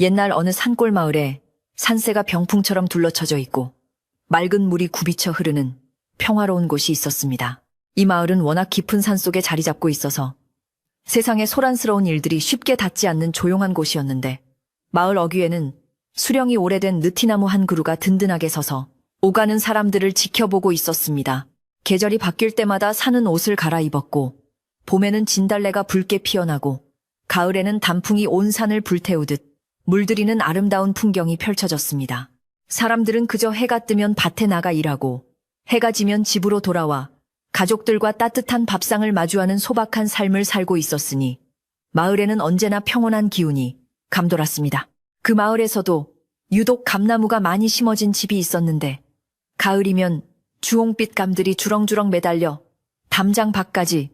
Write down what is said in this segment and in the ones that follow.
옛날 어느 산골 마을에 산새가 병풍처럼 둘러쳐져 있고 맑은 물이 굽이쳐 흐르는 평화로운 곳이 있었습니다. 이 마을은 워낙 깊은 산속에 자리 잡고 있어서 세상에 소란스러운 일들이 쉽게 닿지 않는 조용한 곳이었는데, 마을 어귀에는 수령이 오래된 느티나무 한 그루가 든든하게 서서 오가는 사람들을 지켜보고 있었습니다. 계절이 바뀔 때마다 사는 옷을 갈아입었고, 봄에는 진달래가 붉게 피어나고, 가을에는 단풍이 온 산을 불태우듯 물들이는 아름다운 풍경이 펼쳐졌습니다. 사람들은 그저 해가 뜨면 밭에 나가 일하고, 해가 지면 집으로 돌아와 가족들과 따뜻한 밥상을 마주하는 소박한 삶을 살고 있었으니, 마을에는 언제나 평온한 기운이 감돌았습니다. 그 마을에서도 유독 감나무가 많이 심어진 집이 있었는데, 가을이면 주홍빛 감들이 주렁주렁 매달려 담장 밖까지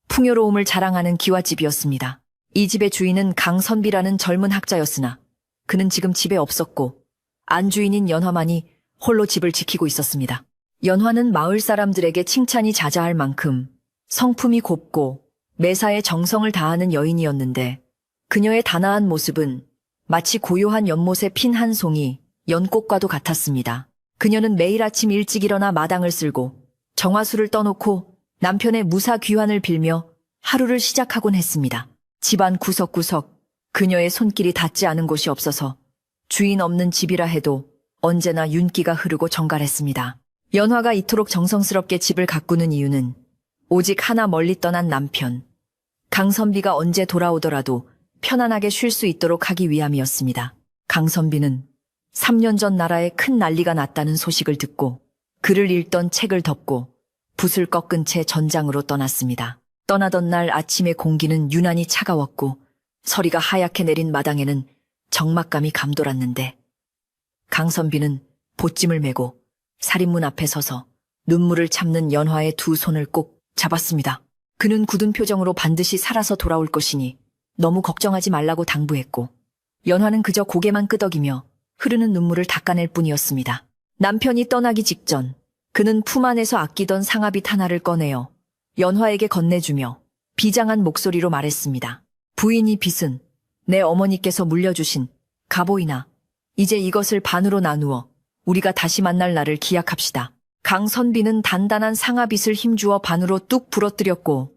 풍요로움을 자랑하는 기와집이었습니다. 이 집의 주인은 강선비라는 젊은 학자였으나 그는 지금 집에 없었고, 안주인인 연화만이 홀로 집을 지키고 있었습니다. 연화는 마을 사람들에게 칭찬이 자자할 만큼 성품이 곱고 매사에 정성을 다하는 여인이었는데, 그녀의 단아한 모습은 마치 고요한 연못에 핀 한 송이 연꽃과도 같았습니다. 그녀는 매일 아침 일찍 일어나 마당을 쓸고 정화수를 떠놓고 남편의 무사 귀환을 빌며 하루를 시작하곤 했습니다. 집안 구석구석 그녀의 손길이 닿지 않은 곳이 없어서 주인 없는 집이라 해도 언제나 윤기가 흐르고 정갈했습니다. 연화가 이토록 정성스럽게 집을 가꾸는 이유는 오직 하나, 멀리 떠난 남편 강선비가 언제 돌아오더라도 편안하게 쉴 수 있도록 하기 위함이었습니다. 강선비는 3년 전 나라에 큰 난리가 났다는 소식을 듣고 그를 읽던 책을 덮고 붓을 꺾은 채 전장으로 떠났습니다. 떠나던 날 아침의 공기는 유난히 차가웠고 서리가 하얗게 내린 마당에는 적막감이 감돌았는데, 강선비는 보찜을 메고 살인문 앞에 서서 눈물을 참는 연화의 두 손을 꼭 잡았습니다. 그는 굳은 표정으로 반드시 살아서 돌아올 것이니 너무 걱정하지 말라고 당부했고, 연화는 그저 고개만 끄덕이며 흐르는 눈물을 닦아낼 뿐이었습니다. 남편이 떠나기 직전 그는 품 안에서 아끼던 상아빗 하나를 꺼내어 연화에게 건네주며 비장한 목소리로 말했습니다. 부인, 이 빗은 내 어머니께서 물려주신 가보이나 이제 이것을 반으로 나누어 우리가 다시 만날 날을 기약합시다. 강선비는 단단한 상아빗을 힘주어 반으로 뚝 부러뜨렸고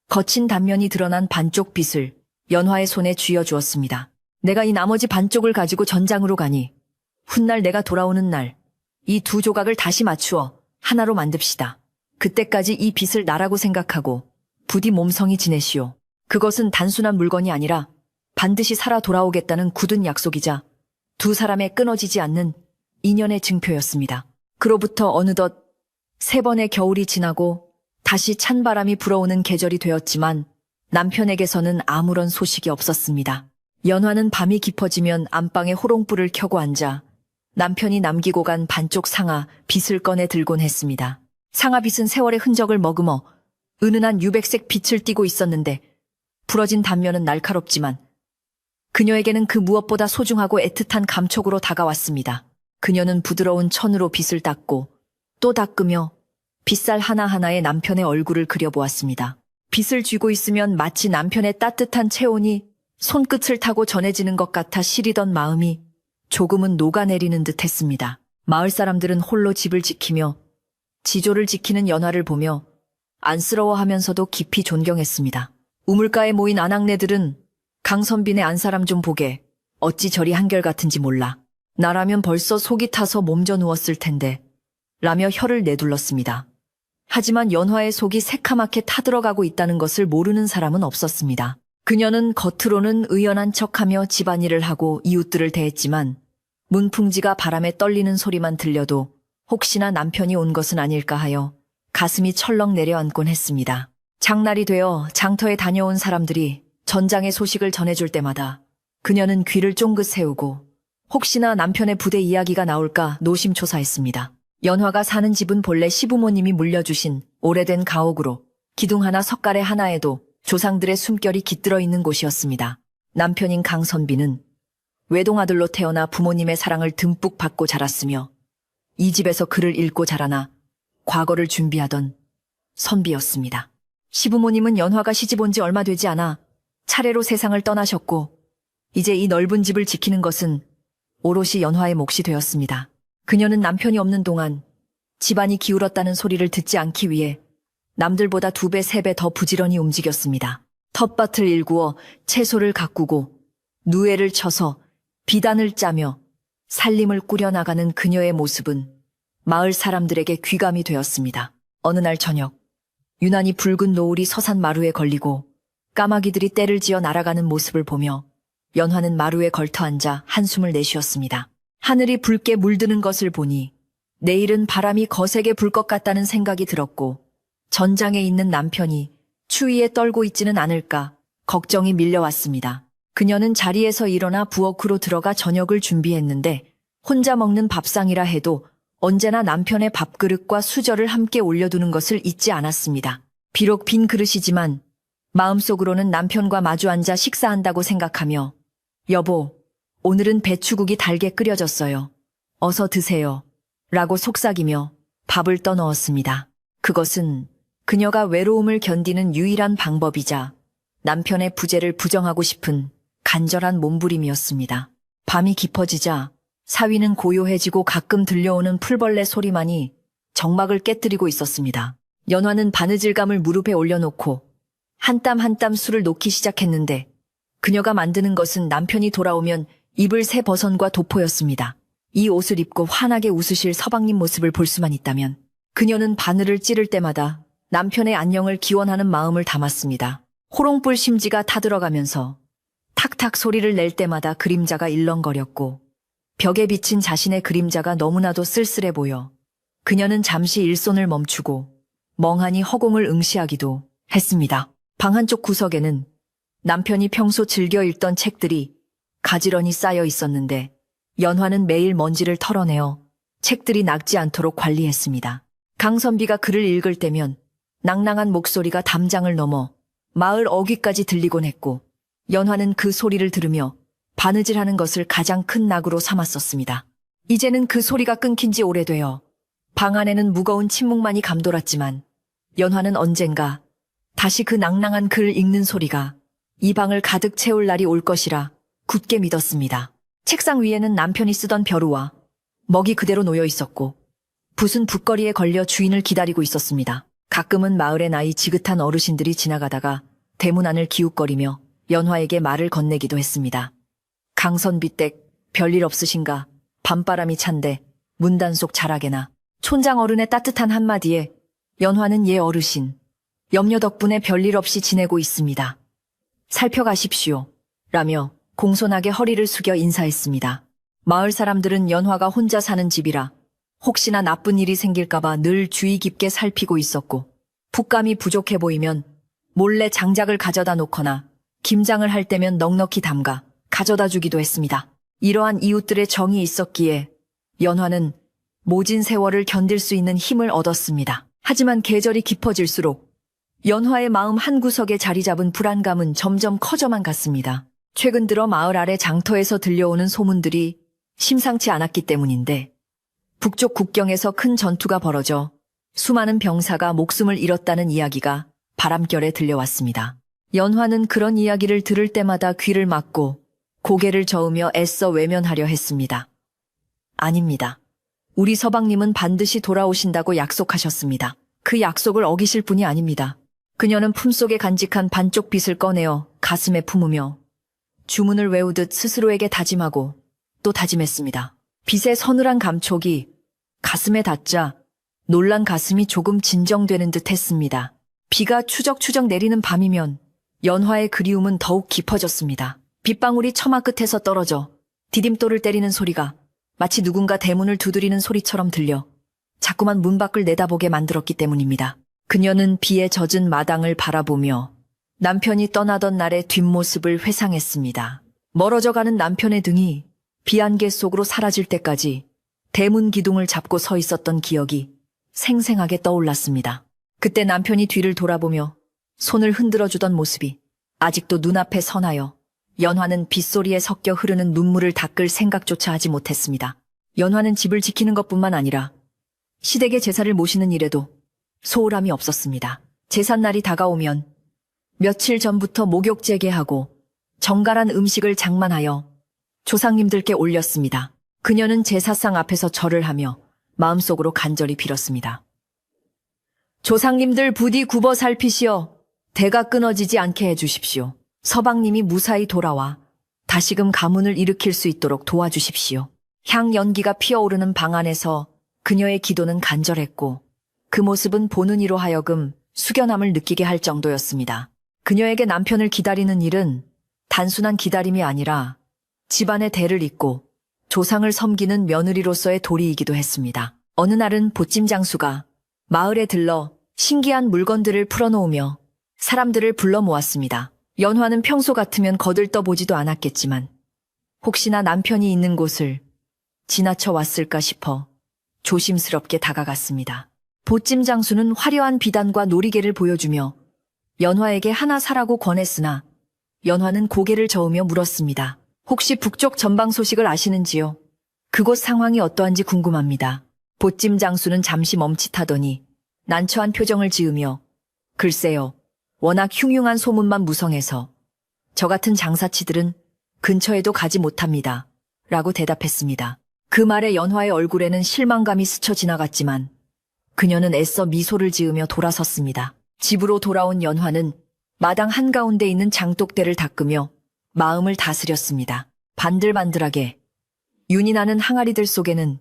거친 단면이 드러난 반쪽 빗을 연화의 손에 쥐어주었습니다. 내가 이 나머지 반쪽을 가지고 전장으로 가니 훗날 내가 돌아오는 날 이 두 조각을 다시 맞추어 하나로 만듭시다. 그때까지 이 빗을 나라고 생각하고 부디 몸성이 지내시오. 그것은 단순한 물건이 아니라 반드시 살아 돌아오겠다는 굳은 약속이자 두 사람의 끊어지지 않는 인연의 증표였습니다. 그로부터 어느덧 3번의 겨울이 지나고 다시 찬바람이 불어오는 계절이 되었지만 남편에게서는 아무런 소식이 없었습니다. 연화는 밤이 깊어지면 안방에 호롱불을 켜고 앉아 남편이 남기고 간 반쪽 상아 빗을 꺼내 들곤 했습니다. 상아빗은 세월의 흔적을 머금어 은은한 유백색 빛을 띠고 있었는데, 부러진 단면은 날카롭지만 그녀에게는 그 무엇보다 소중하고 애틋한 감촉으로 다가왔습니다. 그녀는 부드러운 천으로 빗을 닦고 또 닦으며 빗살 하나하나에 남편의 얼굴을 그려보았습니다. 빗을 쥐고 있으면 마치 남편의 따뜻한 체온이 손끝을 타고 전해지는 것 같아 시리던 마음이 조금은 녹아내리는 듯 했습니다. 마을 사람들은 홀로 집을 지키며 지조를 지키는 연화를 보며 안쓰러워하면서도 깊이 존경했습니다. 우물가에 모인 아낙네들은 강선빈의 안사람 좀 보게, 어찌 저리 한결같은지 몰라. 나라면 벌써 속이 타서 몸져 누웠을 텐데 라며 혀를 내둘렀습니다. 하지만 연화의 속이 새카맣게 타들어가고 있다는 것을 모르는 사람은 없었습니다. 그녀는 겉으로는 의연한 척하며 집안일을 하고 이웃들을 대했지만 문풍지가 바람에 떨리는 소리만 들려도 혹시나 남편이 온 것은 아닐까 하여 가슴이 철렁 내려앉곤 했습니다. 장날이 되어 장터에 다녀온 사람들이 전장의 소식을 전해줄 때마다 그녀는 귀를 쫑긋 세우고 혹시나 남편의 부대 이야기가 나올까 노심초사했습니다. 연화가 사는 집은 본래 시부모님이 물려주신 오래된 가옥으로 기둥 하나 석가래 하나에도 조상들의 숨결이 깃들어 있는 곳이었습니다. 남편인 강선비는 외동아들로 태어나 부모님의 사랑을 듬뿍 받고 자랐으며 이 집에서 글을 읽고 자라나 과거를 준비하던 선비였습니다. 시부모님은 연화가 시집 온 지 얼마 되지 않아 차례로 세상을 떠나셨고 이제 이 넓은 집을 지키는 것은 오롯이 연화의 몫이 되었습니다. 그녀는 남편이 없는 동안 집안이 기울었다는 소리를 듣지 않기 위해 남들보다 2배, 3배 더 부지런히 움직였습니다. 텃밭을 일구어 채소를 가꾸고 누에를 쳐서 비단을 짜며 살림을 꾸려나가는 그녀의 모습은 마을 사람들에게 귀감이 되었습니다. 어느 날 저녁, 유난히 붉은 노을이 서산 마루에 걸리고 까마귀들이 떼를 지어 날아가는 모습을 보며 연화는 마루에 걸터앉아 한숨을 내쉬었습니다. 하늘이 붉게 물드는 것을 보니 내일은 바람이 거세게 불 것 같다는 생각이 들었고 전장에 있는 남편이 추위에 떨고 있지는 않을까 걱정이 밀려왔습니다. 그녀는 자리에서 일어나 부엌으로 들어가 저녁을 준비했는데 혼자 먹는 밥상이라 해도 언제나 남편의 밥그릇과 수저를 함께 올려두는 것을 잊지 않았습니다. 비록 빈 그릇이지만 마음속으로는 남편과 마주 앉아 식사한다고 생각하며 여보, 오늘은 배추국이 달게 끓여졌어요. 어서 드세요. 라고 속삭이며 밥을 떠넣었습니다. 그것은 그녀가 외로움을 견디는 유일한 방법이자 남편의 부재를 부정하고 싶은 간절한 몸부림이었습니다. 밤이 깊어지자 사위는 고요해지고 가끔 들려오는 풀벌레 소리만이 정막을 깨뜨리고 있었습니다. 연화는 바느질감을 무릎에 올려놓고 한 땀 한 땀 술을 놓기 시작했는데 그녀가 만드는 것은 남편이 돌아오면 입을 새 버선과 도포였습니다. 이 옷을 입고 환하게 웃으실 서방님 모습을 볼 수만 있다면 그녀는 바늘을 찌를 때마다 남편의 안녕을 기원하는 마음을 담았습니다. 호롱불 심지가 타들어가면서 탁탁 소리를 낼 때마다 그림자가 일렁거렸고 벽에 비친 자신의 그림자가 너무나도 쓸쓸해 보여 그녀는 잠시 일손을 멈추고 멍하니 허공을 응시하기도 했습니다. 방 한쪽 구석에는 남편이 평소 즐겨 읽던 책들이 가지런히 쌓여 있었는데 연화는 매일 먼지를 털어내어 책들이 낡지 않도록 관리했습니다. 강선비가 글을 읽을 때면 낭낭한 목소리가 담장을 넘어 마을 어귀까지 들리곤 했고 연화는 그 소리를 들으며 바느질하는 것을 가장 큰 낙으로 삼았었습니다. 이제는 그 소리가 끊긴 지 오래되어 방 안에는 무거운 침묵만이 감돌았지만 연화는 언젠가 다시 그 낭낭한 글 읽는 소리가 이 방을 가득 채울 날이 올 것이라 굳게 믿었습니다. 책상 위에는 남편이 쓰던 벼루와 먹이 그대로 놓여 있었고 붓은 붓거리에 걸려 주인을 기다리고 있었습니다. 가끔은 마을의 나이 지긋한 어르신들이 지나가다가 대문 안을 기웃거리며 연화에게 말을 건네기도 했습니다. 강선비 댁 별일 없으신가? 밤바람이 찬데 문단속 잘하게나. 촌장 어른의 따뜻한 한마디에 연화는 예 어르신, 염려 덕분에 별일 없이 지내고 있습니다. 살펴가십시오. 라며 공손하게 허리를 숙여 인사했습니다. 마을 사람들은 연화가 혼자 사는 집이라 혹시나 나쁜 일이 생길까봐 늘 주의 깊게 살피고 있었고 붓감이 부족해 보이면 몰래 장작을 가져다 놓거나 김장을 할 때면 넉넉히 담가 가져다 주기도 했습니다. 이러한 이웃들의 정이 있었기에 연화는 모진 세월을 견딜 수 있는 힘을 얻었습니다. 하지만 계절이 깊어질수록 연화의 마음 한구석에 자리 잡은 불안감은 점점 커져만 갔습니다. 최근 들어 마을 아래 장터에서 들려오는 소문들이 심상치 않았기 때문인데 북쪽 국경에서 큰 전투가 벌어져 수많은 병사가 목숨을 잃었다는 이야기가 바람결에 들려왔습니다. 연화는 그런 이야기를 들을 때마다 귀를 막고 고개를 저으며 애써 외면하려 했습니다. 아닙니다. 우리 서방님은 반드시 돌아오신다고 약속하셨습니다. 그 약속을 어기실 분이 아닙니다. 그녀는 품속에 간직한 반쪽 빗을 꺼내어 가슴에 품으며 주문을 외우듯 스스로에게 다짐하고 또 다짐했습니다. 빗의 서늘한 감촉이 가슴에 닿자 놀란 가슴이 조금 진정되는 듯 했습니다. 비가 추적추적 내리는 밤이면 연화의 그리움은 더욱 깊어졌습니다. 빗방울이 처마 끝에서 떨어져 디딤돌을 때리는 소리가 마치 누군가 대문을 두드리는 소리처럼 들려 자꾸만 문 밖을 내다보게 만들었기 때문입니다. 그녀는 비에 젖은 마당을 바라보며 남편이 떠나던 날의 뒷모습을 회상했습니다. 멀어져가는 남편의 등이 비안개 속으로 사라질 때까지 대문 기둥을 잡고 서 있었던 기억이 생생하게 떠올랐습니다. 그때 남편이 뒤를 돌아보며 손을 흔들어주던 모습이 아직도 눈앞에 선하여 연화는 빗소리에 섞여 흐르는 눈물을 닦을 생각조차 하지 못했습니다. 연화는 집을 지키는 것뿐만 아니라 시댁의 제사를 모시는 일에도 소홀함이 없었습니다. 제삿날이 다가오면 며칠 전부터 목욕 재개하고 정갈한 음식을 장만하여 조상님들께 올렸습니다. 그녀는 제사상 앞에서 절을 하며 마음속으로 간절히 빌었습니다. 조상님들 부디 굽어 살피시어 대가 끊어지지 않게 해주십시오. 서방님이 무사히 돌아와 다시금 가문을 일으킬 수 있도록 도와주십시오. 향 연기가 피어오르는 방 안에서 그녀의 기도는 간절했고 그 모습은 보는 이로 하여금 숙연함을 느끼게 할 정도였습니다. 그녀에게 남편을 기다리는 일은 단순한 기다림이 아니라 집안의 대를 잇고 조상을 섬기는 며느리로서의 도리이기도 했습니다. 어느 날은 보찜 장수가 마을에 들러 신기한 물건들을 풀어놓으며 사람들을 불러 모았습니다. 연화는 평소 같으면 거들떠보지도 않았겠지만 혹시나 남편이 있는 곳을 지나쳐 왔을까 싶어 조심스럽게 다가갔습니다. 보찜 장수는 화려한 비단과 놀이개를 보여주며 연화에게 하나 사라고 권했으나 연화는 고개를 저으며 물었습니다. 혹시 북쪽 전방 소식을 아시는지요? 그곳 상황이 어떠한지 궁금합니다. 보찜 장수는 잠시 멈칫하더니 난처한 표정을 지으며 글쎄요, 워낙 흉흉한 소문만 무성해서 저 같은 장사치들은 근처에도 가지 못합니다. 라고 대답했습니다. 그 말에 연화의 얼굴에는 실망감이 스쳐 지나갔지만 그녀는 애써 미소를 지으며 돌아섰습니다. 집으로 돌아온 연화는 마당 한가운데 있는 장독대를 닦으며 마음을 다스렸습니다. 반들반들하게 윤이 나는 항아리들 속에는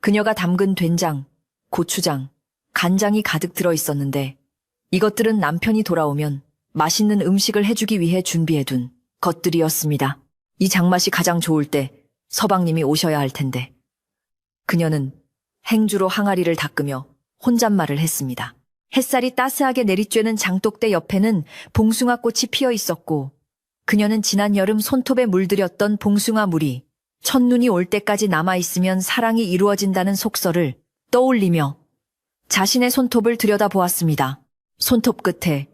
그녀가 담근 된장, 고추장, 간장이 가득 들어 있었는데 이것들은 남편이 돌아오면 맛있는 음식을 해주기 위해 준비해둔 것들이었습니다. 이 장맛이 가장 좋을 때 서방님이 오셔야 할 텐데. 그녀는 행주로 항아리를 닦으며 혼잣말을 했습니다. 햇살이 따스하게 내리쬐는 장독대 옆에는 봉숭아꽃이 피어 있었고 그녀는 지난 여름 손톱에 물들였던 봉숭아 물이 첫눈이 올 때까지 남아있으면 사랑이 이루어진다는 속설을 떠올리며 자신의 손톱을 들여다보았습니다. 손톱 끝에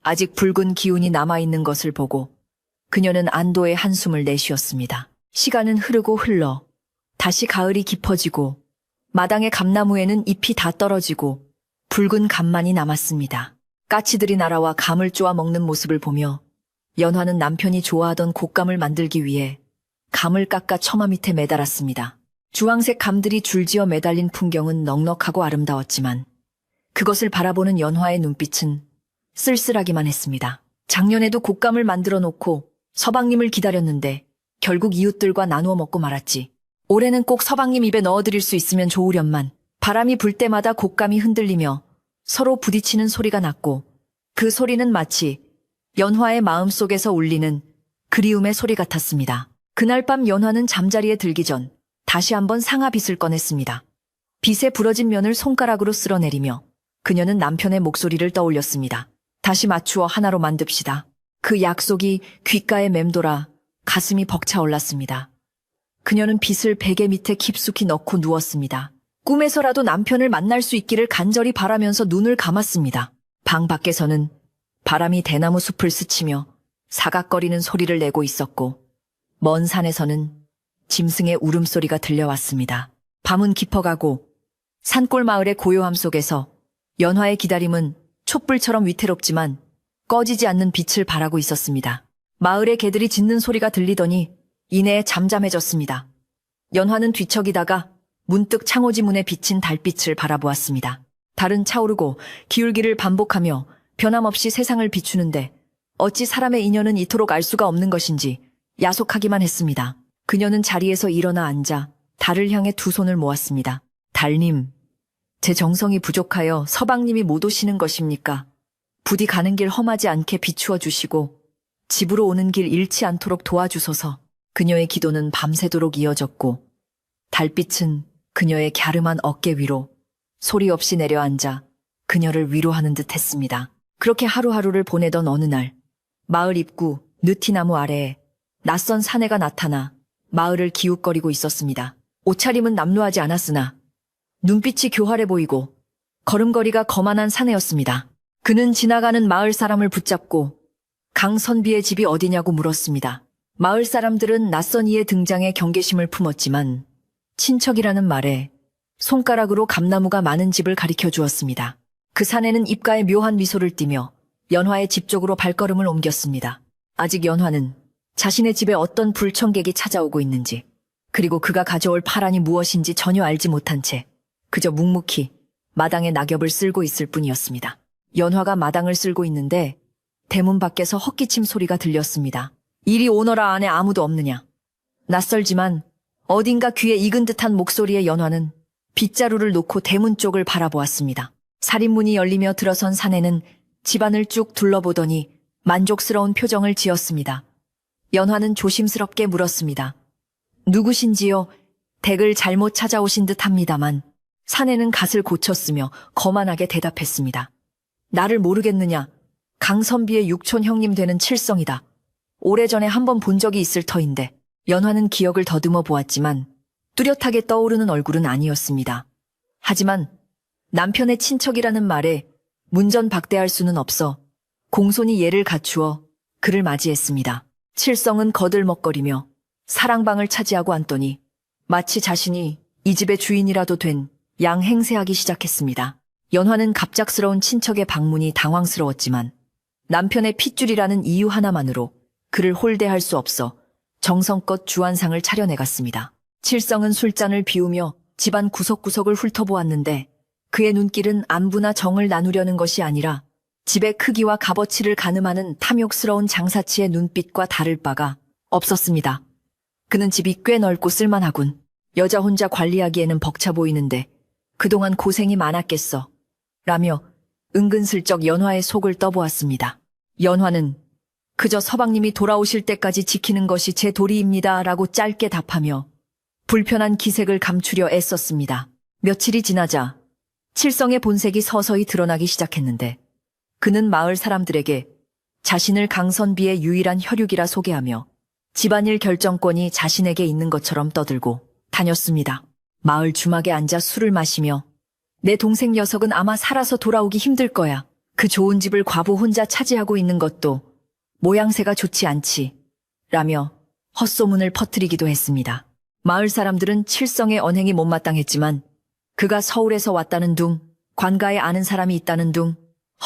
아직 붉은 기운이 남아있는 것을 보고 그녀는 안도의 한숨을 내쉬었습니다. 시간은 흐르고 흘러 다시 가을이 깊어지고 마당의 감나무에는 잎이 다 떨어지고 붉은 감만이 남았습니다. 까치들이 날아와 감을 쪼아 먹는 모습을 보며 연화는 남편이 좋아하던 곶감을 만들기 위해 감을 깎아 처마 밑에 매달았습니다. 주황색 감들이 줄지어 매달린 풍경은 넉넉하고 아름다웠지만 그것을 바라보는 연화의 눈빛은 쓸쓸하기만 했습니다. 작년에도 곶감을 만들어 놓고 서방님을 기다렸는데 결국 이웃들과 나누어 먹고 말았지. 올해는 꼭 서방님 입에 넣어드릴 수 있으면 좋으련만. 바람이 불 때마다 곶감이 흔들리며 서로 부딪히는 소리가 났고 그 소리는 마치 연화의 마음속에서 울리는 그리움의 소리 같았습니다. 그날 밤 연화는 잠자리에 들기 전 다시 한번 상아빗을 꺼냈습니다. 빗에 부러진 면을 손가락으로 쓸어내리며 그녀는 남편의 목소리를 떠올렸습니다. 다시 맞추어 하나로 만듭시다. 그 약속이 귓가에 맴돌아 가슴이 벅차올랐습니다. 그녀는 빗을 베개 밑에 깊숙이 넣고 누웠습니다. 꿈에서라도 남편을 만날 수 있기를 간절히 바라면서 눈을 감았습니다. 방 밖에서는 바람이 대나무 숲을 스치며 사각거리는 소리를 내고 있었고 먼 산에서는 짐승의 울음소리가 들려왔습니다. 밤은 깊어가고 산골 마을의 고요함 속에서 연화의 기다림은 촛불처럼 위태롭지만 꺼지지 않는 빛을 발하고 있었습니다. 마을의 개들이 짖는 소리가 들리더니 이내에 잠잠해졌습니다. 연화는 뒤척이다가 문득 창호지 문에 비친 달빛을 바라보았습니다. 달은 차오르고 기울기를 반복하며 변함없이 세상을 비추는데 어찌 사람의 인연은 이토록 알 수가 없는 것인지 야속하기만 했습니다. 그녀는 자리에서 일어나 앉아 달을 향해 두 손을 모았습니다. 달님, 제 정성이 부족하여 서방님이 못 오시는 것입니까? 부디 가는 길 험하지 않게 비추어 주시고 집으로 오는 길 잃지 않도록 도와주소서. 그녀의 기도는 밤새도록 이어졌고 달빛은 그녀의 갸름한 어깨 위로 소리 없이 내려앉아 그녀를 위로하는 듯 했습니다. 그렇게 하루하루를 보내던 어느 날 마을 입구 느티나무 아래에 낯선 사내가 나타나 마을을 기웃거리고 있었습니다. 옷차림은 남루하지 않았으나 눈빛이 교활해 보이고 걸음걸이가 거만한 사내였습니다. 그는 지나가는 마을 사람을 붙잡고 강선비의 집이 어디냐고 물었습니다. 마을 사람들은 낯선 이의 등장에 경계심을 품었지만 친척이라는 말에 손가락으로 감나무가 많은 집을 가리켜 주었습니다. 그 사내는 입가에 묘한 미소를 띠며 연화의 집 쪽으로 발걸음을 옮겼습니다. 아직 연화는 자신의 집에 어떤 불청객이 찾아오고 있는지, 그리고 그가 가져올 파란이 무엇인지 전혀 알지 못한 채 그저 묵묵히 마당에 낙엽을 쓸고 있을 뿐이었습니다. 연화가 마당을 쓸고 있는데 대문 밖에서 헛기침 소리가 들렸습니다. 이리 오너라, 안에 아무도 없느냐. 낯설지만 어딘가 귀에 익은 듯한 목소리의 연화는 빗자루를 놓고 대문 쪽을 바라보았습니다. 살인문이 열리며 들어선 사내는 집안을 쭉 둘러보더니 만족스러운 표정을 지었습니다. 연화는 조심스럽게 물었습니다. 누구신지요? 댁을 잘못 찾아오신 듯 합니다만 사내는 갓을 고쳤으며 거만하게 대답했습니다. 나를 모르겠느냐? 강선비의 육촌 형님 되는 칠성이다. 오래전에 한번 본 적이 있을 터인데. 연화는 기억을 더듬어 보았지만 뚜렷하게 떠오르는 얼굴은 아니었습니다. 하지만 남편의 친척이라는 말에 문전박대할 수는 없어 공손히 예를 갖추어 그를 맞이했습니다. 칠성은 거들먹거리며 사랑방을 차지하고 앉더니 마치 자신이 이 집의 주인이라도 된 양 행세하기 시작했습니다. 연화는 갑작스러운 친척의 방문이 당황스러웠지만 남편의 핏줄이라는 이유 하나만으로 그를 홀대할 수 없어 정성껏 주안상을 차려내갔습니다. 칠성은 술잔을 비우며 집안 구석구석을 훑어보았는데 그의 눈길은 안부나 정을 나누려는 것이 아니라 집의 크기와 값어치를 가늠하는 탐욕스러운 장사치의 눈빛과 다를 바가 없었습니다. 그는 집이 꽤 넓고 쓸만하군. 여자 혼자 관리하기에는 벅차 보이는데 그동안 고생이 많았겠어. 라며 은근슬쩍 연화의 속을 떠보았습니다. 연화는 그저 서방님이 돌아오실 때까지 지키는 것이 제 도리입니다. 라고 짧게 답하며 불편한 기색을 감추려 애썼습니다. 며칠이 지나자 칠성의 본색이 서서히 드러나기 시작했는데 그는 마을 사람들에게 자신을 강선비의 유일한 혈육이라 소개하며 집안일 결정권이 자신에게 있는 것처럼 떠들고 다녔습니다. 마을 주막에 앉아 술을 마시며 내 동생 녀석은 아마 살아서 돌아오기 힘들 거야. 그 좋은 집을 과부 혼자 차지하고 있는 것도 모양새가 좋지 않지. 라며 헛소문을 퍼뜨리기도 했습니다. 마을 사람들은 칠성의 언행이 못마땅했지만 그가 서울에서 왔다는 둥, 관가에 아는 사람이 있다는 둥,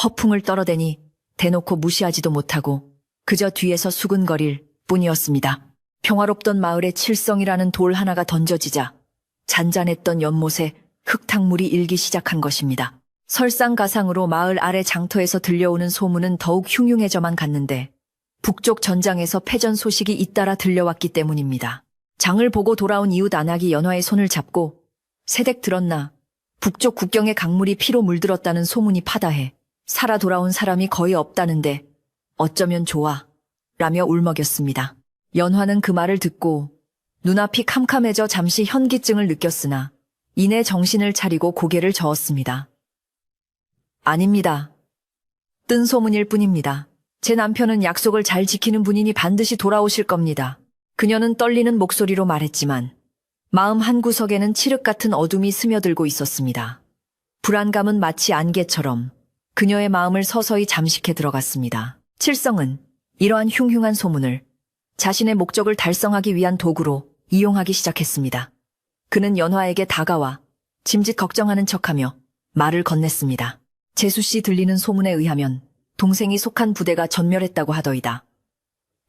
허풍을 떨어대니 대놓고 무시하지도 못하고 그저 뒤에서 수근거릴 뿐이었습니다. 평화롭던 마을에 칠성이라는 돌 하나가 던져지자 잔잔했던 연못에 흙탕물이 일기 시작한 것입니다. 설상가상으로 마을 아래 장터에서 들려오는 소문은 더욱 흉흉해져만 갔는데 북쪽 전장에서 패전 소식이 잇따라 들려왔기 때문입니다. 장을 보고 돌아온 이웃 안악이 연화의 손을 잡고 새댁 들었나? 북쪽 국경의 강물이 피로 물들었다는 소문이 파다해 살아 돌아온 사람이 거의 없다는데 어쩌면 좋아 라며 울먹였습니다. 연화는 그 말을 듣고 눈앞이 캄캄해져 잠시 현기증을 느꼈으나 이내 정신을 차리고 고개를 저었습니다. 아닙니다. 뜬 소문일 뿐입니다. 제 남편은 약속을 잘 지키는 분이니 반드시 돌아오실 겁니다. 그녀는 떨리는 목소리로 말했지만 마음 한구석에는 칠흑 같은 어둠이 스며들고 있었습니다. 불안감은 마치 안개처럼 그녀의 마음을 서서히 잠식해 들어갔습니다. 칠성은 이러한 흉흉한 소문을 자신의 목적을 달성하기 위한 도구로 이용하기 시작했습니다. 그는 연화에게 다가와 짐짓 걱정하는 척하며 말을 건넸습니다. 재수씨 들리는 소문에 의하면 동생이 속한 부대가 전멸했다고 하더이다.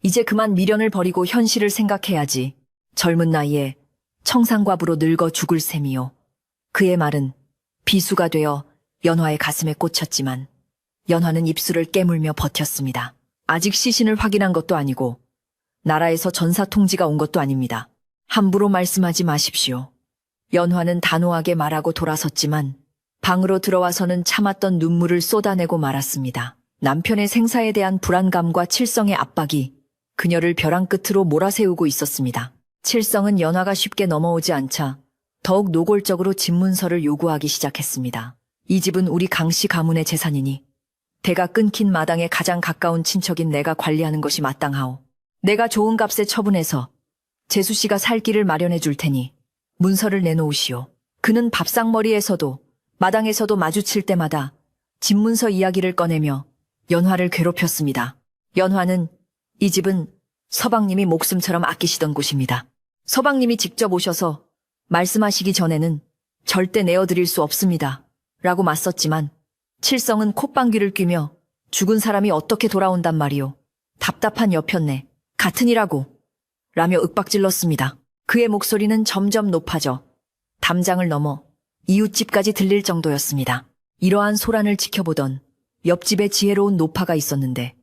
이제 그만 미련을 버리고 현실을 생각해야지. 젊은 나이에 청산과부로 늙어 죽을 셈이요. 그의 말은 비수가 되어 연화의 가슴에 꽂혔지만 연화는 입술을 깨물며 버텼습니다. 아직 시신을 확인한 것도 아니고 나라에서 전사 통지가 온 것도 아닙니다. 함부로 말씀하지 마십시오. 연화는 단호하게 말하고 돌아섰지만 방으로 들어와서는 참았던 눈물을 쏟아내고 말았습니다. 남편의 생사에 대한 불안감과 칠성의 압박이 그녀를 벼랑 끝으로 몰아세우고 있었습니다. 칠성은 연화가 쉽게 넘어오지 않자 더욱 노골적으로 집문서를 요구하기 시작했습니다. 이 집은 우리 강씨 가문의 재산이니 대가 끊긴 마당에 가장 가까운 친척인 내가 관리하는 것이 마땅하오. 내가 좋은 값에 처분해서 재수씨가 살 길을 마련해 줄 테니 문서를 내놓으시오. 그는 밥상머리에서도 마당에서도 마주칠 때마다 집문서 이야기를 꺼내며 연화를 괴롭혔습니다. 연화는 이 집은 서방님이 목숨처럼 아끼시던 곳입니다. 서방님이 직접 오셔서 말씀하시기 전에는 절대 내어드릴 수 없습니다. 라고 맞섰지만 칠성은 콧방귀를 뀌며 죽은 사람이 어떻게 돌아온단 말이오. 답답한 여편네. 같은 이라고 라며 윽박질렀습니다. 그의 목소리는 점점 높아져 담장을 넘어 이웃집까지 들릴 정도였습니다. 이러한 소란을 지켜보던 옆집에 지혜로운 노파가 있었는데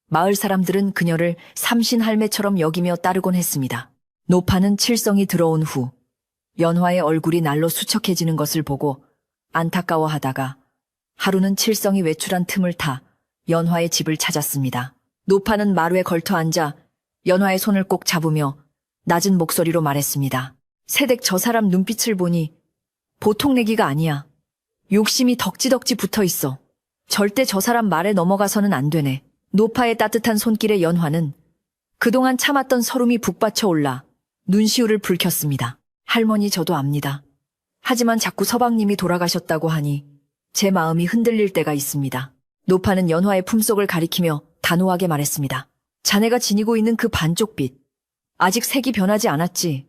마을 사람들은 그녀를 삼신할매처럼 여기며 따르곤 했습니다. 노파는 칠성이 들어온 후 연화의 얼굴이 날로 수척해지는 것을 보고 안타까워하다가 하루는 칠성이 외출한 틈을 타 연화의 집을 찾았습니다. 노파는 마루에 걸터 앉아 연화의 손을 꼭 잡으며 낮은 목소리로 말했습니다. 새댁 저 사람 눈빛을 보니 보통 내기가 아니야. 욕심이 덕지덕지 붙어 있어. 절대 저 사람 말에 넘어가서는 안 되네. 노파의 따뜻한 손길에 연화는 그동안 참았던 서름이 북받쳐 올라 눈시울을 붉혔습니다. 할머니 저도 압니다. 하지만 자꾸 서방님이 돌아가셨다고 하니 제 마음이 흔들릴 때가 있습니다. 노파는 연화의 품속을 가리키며 단호하게 말했습니다. 자네가 지니고 있는 그 반쪽빛 아직 색이 변하지 않았지.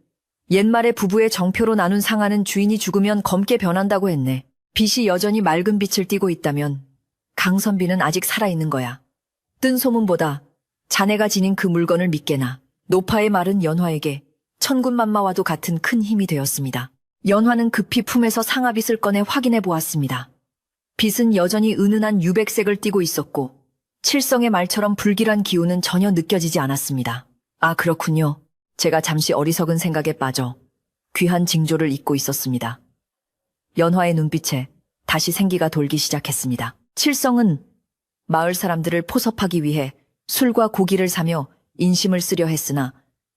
옛말에 부부의 정표로 나눈 상아는 주인이 죽으면 검게 변한다고 했네. 빛이 여전히 맑은 빛을 띠고 있다면 강선비는 아직 살아있는 거야. 뜬 소문보다 자네가 지닌 그 물건을 믿게나. 노파의 말은 연화에게 천군만마와도 같은 큰 힘이 되었습니다. 연화는 급히 품에서 상아빛을 꺼내 확인해 보았습니다. 빛은 여전히 은은한 유백색을 띠고 있었고 칠성의 말처럼 불길한 기운은 전혀 느껴지지 않았습니다. 아, 그렇군요. 제가 잠시 어리석은 생각에 빠져 귀한 징조를 잊고 있었습니다. 연화의 눈빛에 다시 생기가 돌기 시작했습니다. 칠성은 마을 사람들을 포섭하기 위해 술과 고기를 사며 인심을 쓰려 했으나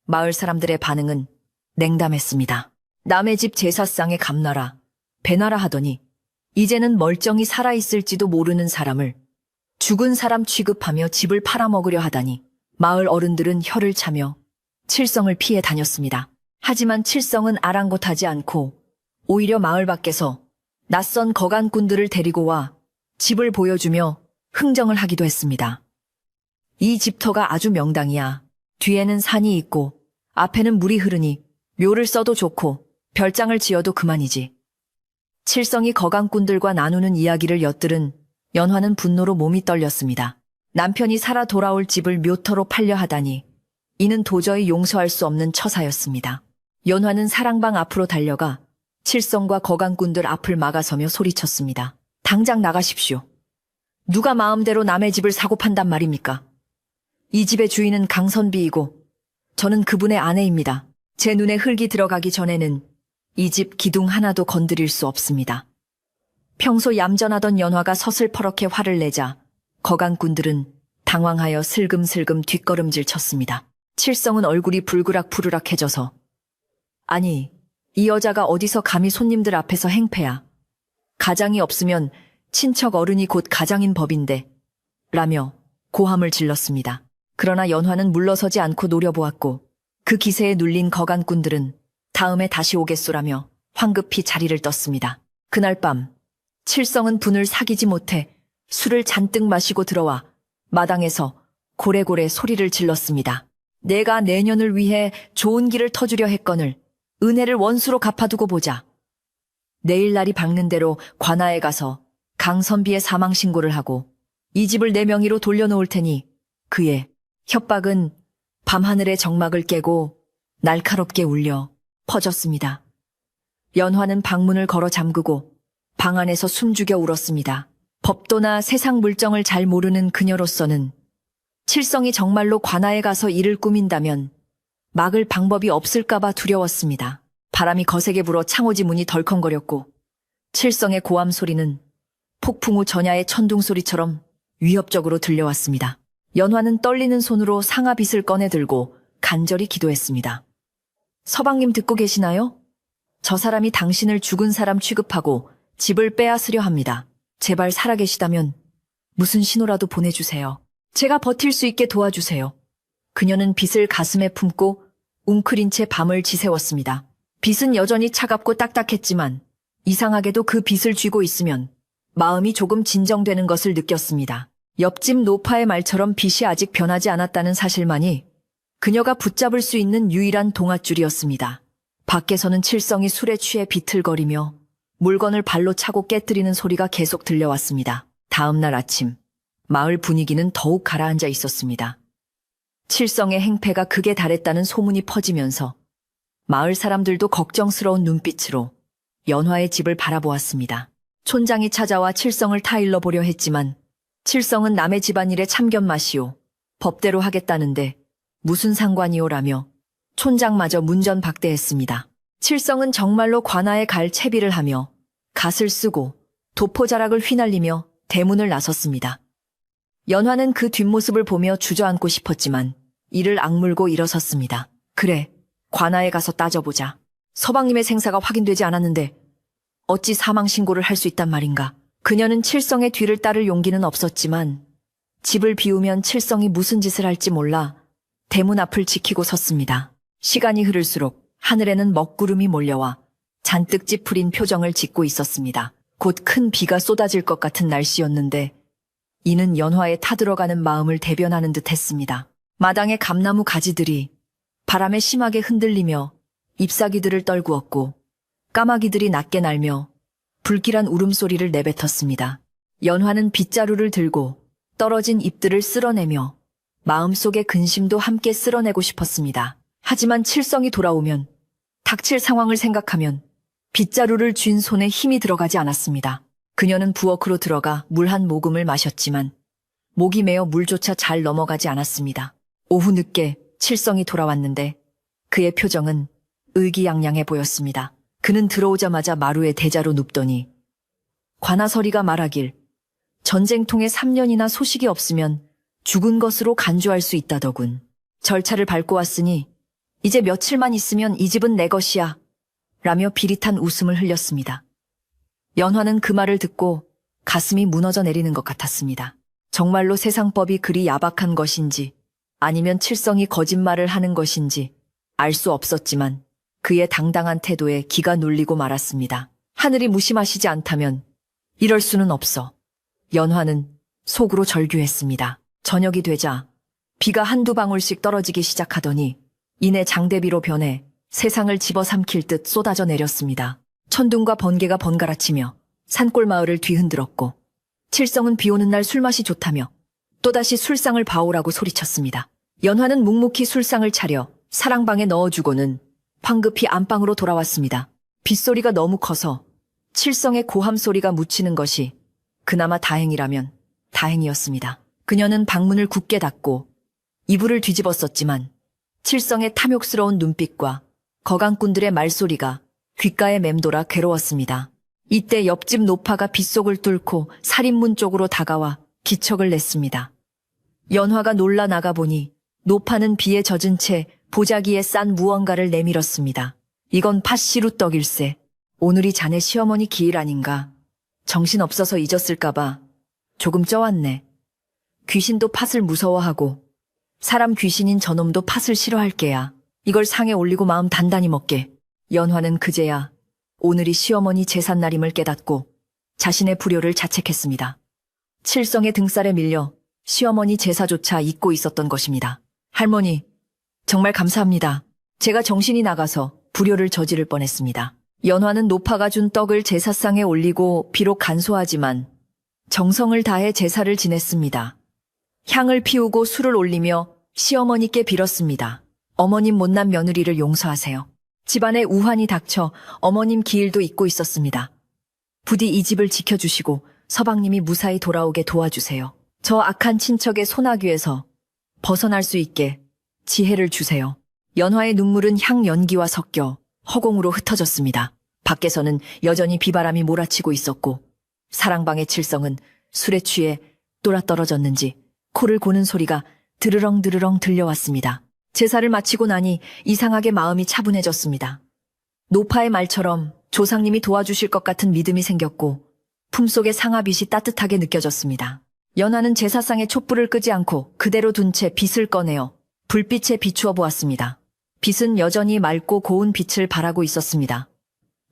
마을 사람들의 반응은 냉담했습니다. 남의 집 제사상에 감나라, 배나라 하더니 이제는 멀쩡히 살아있을지도 모르는 사람을 죽은 사람 취급하며 집을 팔아먹으려 하다니 마을 어른들은 혀를 차며 칠성을 피해 다녔습니다. 하지만 칠성은 아랑곳하지 않고 오히려 마을 밖에서 낯선 거간꾼들을 데리고 와 집을 보여주며 흥정을 하기도 했습니다. 이 집터가 아주 명당이야. 뒤에는 산이 있고 앞에는 물이 흐르니 묘를 써도 좋고 별장을 지어도 그만이지. 칠성이 거간꾼들과 나누는 이야기를 엿들은 연화는 분노로 몸이 떨렸습니다. 남편이 살아 돌아올 집을 묘터로 팔려 하다니 이는 도저히 용서할 수 없는 처사였습니다. 연화는 사랑방 앞으로 달려가 칠성과 거간꾼들 앞을 막아서며 소리쳤습니다. 당장 나가십시오. 누가 마음대로 남의 집을 사고 판단 말입니까? 이 집의 주인은 강선비이고 저는 그분의 아내입니다. 제 눈에 흙이 들어가기 전에는 이 집 기둥 하나도 건드릴 수 없습니다. 평소 얌전하던 연화가 서슬퍼렇게 화를 내자 거간꾼들은 당황하여 슬금슬금 뒷걸음질 쳤습니다. 칠성은 얼굴이 불그락부르락해져서 아니, 이 여자가 어디서 감히 손님들 앞에서 행패야. 가장이 없으면 친척 어른이 곧 가장인 법인데 라며 고함을 질렀습니다. 그러나 연화는 물러서지 않고 노려보았고 그 기세에 눌린 거간꾼들은 다음에 다시 오겠소라며 황급히 자리를 떴습니다. 그날 밤 칠성은 분을 사귀지 못해 술을 잔뜩 마시고 들어와 마당에서 고래고래 소리를 질렀습니다. 내가 내년을 위해 좋은 길을 터주려 했거늘 은혜를 원수로 갚아두고 보자. 내일 날이 밝는 대로 관아에 가서 강선비의 사망 신고를 하고 이 집을 내 명의로 돌려놓을 테니 그의 협박은 밤하늘의 정막을 깨고 날카롭게 울려 퍼졌습니다. 연화는 방문을 걸어 잠그고 방 안에서 숨죽여 울었습니다. 법도나 세상 물정을 잘 모르는 그녀로서는 칠성이 정말로 관아에 가서 일을 꾸민다면 막을 방법이 없을까봐 두려웠습니다. 바람이 거세게 불어 창호지 문이 덜컹거렸고 칠성의 고함 소리는 폭풍 후 전야의 천둥 소리처럼 위협적으로 들려왔습니다. 연화는 떨리는 손으로 상아빗을 꺼내 들고 간절히 기도했습니다. 서방님 듣고 계시나요? 저 사람이 당신을 죽은 사람 취급하고 집을 빼앗으려 합니다. 제발 살아계시다면 무슨 신호라도 보내주세요. 제가 버틸 수 있게 도와주세요. 그녀는 빗을 가슴에 품고 웅크린 채 밤을 지새웠습니다. 빗은 여전히 차갑고 딱딱했지만 이상하게도 그 빗을 쥐고 있으면 마음이 조금 진정되는 것을 느꼈습니다. 옆집 노파의 말처럼 빗이 아직 변하지 않았다는 사실만이 그녀가 붙잡을 수 있는 유일한 동아줄이었습니다. 밖에서는 칠성이 술에 취해 비틀거리며 물건을 발로 차고 깨뜨리는 소리가 계속 들려왔습니다. 다음 날 아침, 마을 분위기는 더욱 가라앉아 있었습니다. 칠성의 행패가 극에 달했다는 소문이 퍼지면서 마을 사람들도 걱정스러운 눈빛으로 연화의 집을 바라보았습니다. 촌장이 찾아와 칠성을 타일러 보려 했지만 칠성은 남의 집안일에 참견마시오. 법대로 하겠다는데 무슨 상관이오라며 촌장마저 문전박대했습니다. 칠성은 정말로 관아에 갈 채비를 하며 갓을 쓰고 도포자락을 휘날리며 대문을 나섰습니다. 연화는 그 뒷모습을 보며 주저앉고 싶었지만 이를 악물고 일어섰습니다. 그래, 관아에 가서 따져보자. 서방님의 생사가 확인되지 않았는데 어찌 사망신고를 할 수 있단 말인가. 그녀는 칠성의 뒤를 따를 용기는 없었지만 집을 비우면 칠성이 무슨 짓을 할지 몰라 대문 앞을 지키고 섰습니다. 시간이 흐를수록 하늘에는 먹구름이 몰려와 잔뜩 찌푸린 표정을 짓고 있었습니다. 곧 큰 비가 쏟아질 것 같은 날씨였는데 이는 연화에 타들어가는 마음을 대변하는 듯 했습니다. 마당의 감나무 가지들이 바람에 심하게 흔들리며 잎사귀들을 떨구었고 까마귀들이 낮게 날며 불길한 울음소리를 내뱉었습니다. 연화는 빗자루를 들고 떨어진 잎들을 쓸어내며 마음속의 근심도 함께 쓸어내고 싶었습니다. 하지만 칠성이 돌아오면 닥칠 상황을 생각하면 빗자루를 쥔 손에 힘이 들어가지 않았습니다. 그녀는 부엌으로 들어가 물 한 모금을 마셨지만 목이 메어 물조차 잘 넘어가지 않았습니다. 오후 늦게 칠성이 돌아왔는데 그의 표정은 의기양양해 보였습니다. 그는 들어오자마자 마루에 대자로 눕더니 관아서리가 말하길 전쟁통에 3년이나 소식이 없으면 죽은 것으로 간주할 수 있다더군. 절차를 밟고 왔으니 이제 며칠만 있으면 이 집은 내 것이야 라며 비릿한 웃음을 흘렸습니다. 연화는 그 말을 듣고 가슴이 무너져 내리는 것 같았습니다. 정말로 세상법이 그리 야박한 것인지 아니면 칠성이 거짓말을 하는 것인지 알 수 없었지만 그의 당당한 태도에 기가 눌리고 말았습니다. 하늘이 무심하시지 않다면 이럴 수는 없어. 연화는 속으로 절규했습니다. 저녁이 되자 비가 한두 방울씩 떨어지기 시작하더니 이내 장대비로 변해 세상을 집어삼킬 듯 쏟아져 내렸습니다. 천둥과 번개가 번갈아치며 산골 마을을 뒤흔들었고 칠성은 비 오는 날 술맛이 좋다며 또다시 술상을 봐오라고 소리쳤습니다. 연화는 묵묵히 술상을 차려 사랑방에 넣어주고는 황급히 안방으로 돌아왔습니다. 빗소리가 너무 커서 칠성의 고함 소리가 묻히는 것이 그나마 다행이라면 다행이었습니다. 그녀는 방문을 굳게 닫고 이불을 뒤집었었지만 칠성의 탐욕스러운 눈빛과 거강꾼들의 말소리가 귓가에 맴돌아 괴로웠습니다. 이때 옆집 노파가 빗속을 뚫고 살인문 쪽으로 다가와 기척을 냈습니다. 연화가 놀라 나가보니 노파는 비에 젖은 채 보자기에 싼 무언가를 내밀었습니다. 이건 팥시루떡일세. 오늘이 자네 시어머니 기일 아닌가. 정신없어서 잊었을까봐 조금 쪄왔네. 귀신도 팥을 무서워하고 사람 귀신인 저놈도 팥을 싫어할 게야. 이걸 상에 올리고 마음 단단히 먹게. 연화는 그제야 오늘이 시어머니 제삿날임을 깨닫고 자신의 불효를 자책했습니다. 칠성의 등살에 밀려 시어머니 제사조차 잊고 있었던 것입니다. 할머니, 정말 감사합니다. 제가 정신이 나가서 불효를 저지를 뻔했습니다. 연화는 노파가 준 떡을 제사상에 올리고 비록 간소하지만 정성을 다해 제사를 지냈습니다. 향을 피우고 술을 올리며 시어머니께 빌었습니다. 어머님 못난 며느리를 용서하세요. 집안에 우환이 닥쳐 어머님 기일도 잊고 있었습니다. 부디 이 집을 지켜주시고 서방님이 무사히 돌아오게 도와주세요. 저 악한 친척의 소나귀에서 벗어날 수 있게 지혜를 주세요. 연화의 눈물은 향 연기와 섞여 허공으로 흩어졌습니다. 밖에서는 여전히 비바람이 몰아치고 있었고 사랑방의 칠성은 술에 취해 똘아떨어졌는지 코를 고는 소리가 드르렁 드르렁 들려왔습니다. 제사를 마치고 나니 이상하게 마음이 차분해졌습니다. 노파의 말처럼 조상님이 도와주실 것 같은 믿음이 생겼고 품속의 상아빛이 따뜻하게 느껴졌습니다. 연화는 제사상에 촛불을 끄지 않고 그대로 둔 채 빛을 꺼내어 불빛에 비추어 보았습니다. 빛은 여전히 맑고 고운 빛을 발하고 있었습니다.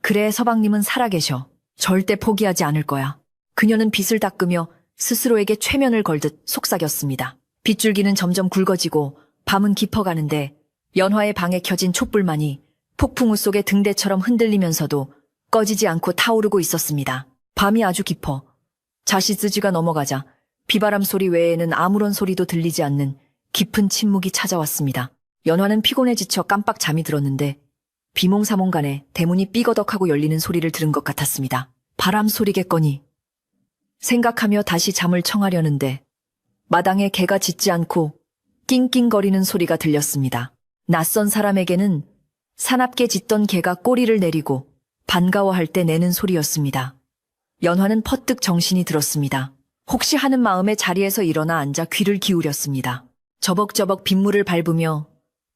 그래, 서방님은 살아계셔. 절대 포기하지 않을 거야. 그녀는 빛을 닦으며 스스로에게 최면을 걸듯 속삭였습니다. 빗줄기는 점점 굵어지고 밤은 깊어가는데 연화의 방에 켜진 촛불만이 폭풍우 속의 등대처럼 흔들리면서도 꺼지지 않고 타오르고 있었습니다. 밤이 아주 깊어 자시스지가 넘어가자 비바람 소리 외에는 아무런 소리도 들리지 않는 깊은 침묵이 찾아왔습니다. 연화는 피곤해 지쳐 깜빡 잠이 들었는데 비몽사몽간에 대문이 삐거덕하고 열리는 소리를 들은 것 같았습니다. 바람 소리겠거니 생각하며 다시 잠을 청하려는데 마당에 개가 짖지 않고 낑낑거리는 소리가 들렸습니다. 낯선 사람에게는 사납게 짖던 개가 꼬리를 내리고 반가워할 때 내는 소리였습니다. 연화는 퍼뜩 정신이 들었습니다. 혹시 하는 마음에 자리에서 일어나 앉아 귀를 기울였습니다. 저벅저벅 빗물을 밟으며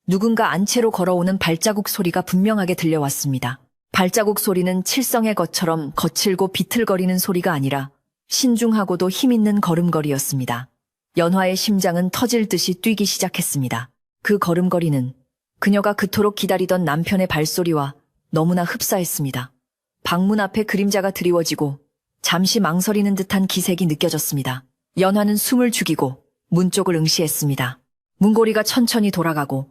누군가 안채로 걸어오는 발자국 소리가 분명하게 들려왔습니다. 발자국 소리는 칠성의 것처럼 거칠고 비틀거리는 소리가 아니라 신중하고도 힘있는 걸음걸이였습니다. 연화의 심장은 터질 듯이 뛰기 시작했습니다. 그 걸음걸이는 그녀가 그토록 기다리던 남편의 발소리와 너무나 흡사했습니다. 방문 앞에 그림자가 드리워지고 잠시 망설이는 듯한 기색이 느껴졌습니다. 연화는 숨을 죽이고 문 쪽을 응시했습니다. 문고리가 천천히 돌아가고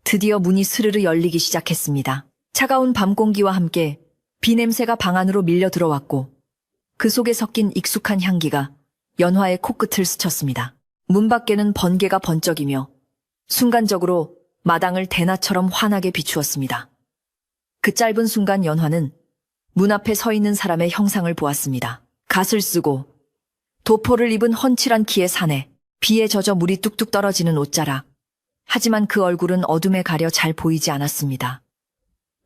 드디어 문이 스르르 열리기 시작했습니다. 차가운 밤 공기와 함께 비냄새가 방 안으로 밀려 들어왔고 그 속에 섞인 익숙한 향기가 연화의 코끝을 스쳤습니다. 문 밖에는 번개가 번쩍이며 순간적으로 마당을 대낮처럼 환하게 비추었습니다. 그 짧은 순간 연화는 문 앞에 서 있는 사람의 형상을 보았습니다. 갓을 쓰고 도포를 입은 훤칠한 키의 사내, 비에 젖어 물이 뚝뚝 떨어지는 옷자락. 하지만 그 얼굴은 어둠에 가려 잘 보이지 않았습니다.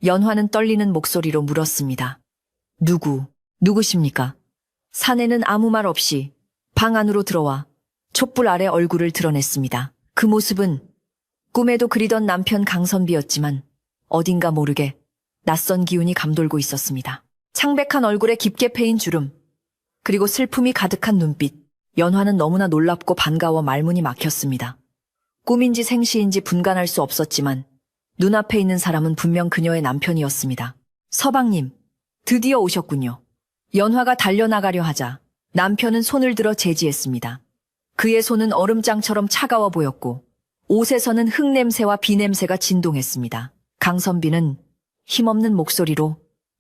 연화는 떨리는 목소리로 물었습니다. 누구십니까? 사내는 아무 말 없이 방 안으로 들어와 촛불 아래 얼굴을 드러냈습니다. 그 모습은 꿈에도 그리던 남편 강선비였지만 어딘가 모르게 낯선 기운이 감돌고 있었습니다. 창백한 얼굴에 깊게 패인 주름, 그리고 슬픔이 가득한 눈빛. 연화는 너무나 놀랍고 반가워 말문이 막혔습니다. 꿈인지 생시인지 분간할 수 없었지만 눈앞에 있는 사람은 분명 그녀의 남편이었습니다. 서방님, 드디어 오셨군요. 연화가 달려나가려 하자 남편은 손을 들어 제지했습니다. 그의 손은 얼음장처럼 차가워 보였고 옷에서는 흙냄새와 비냄새가 진동했습니다. 강선비는 힘없는 목소리로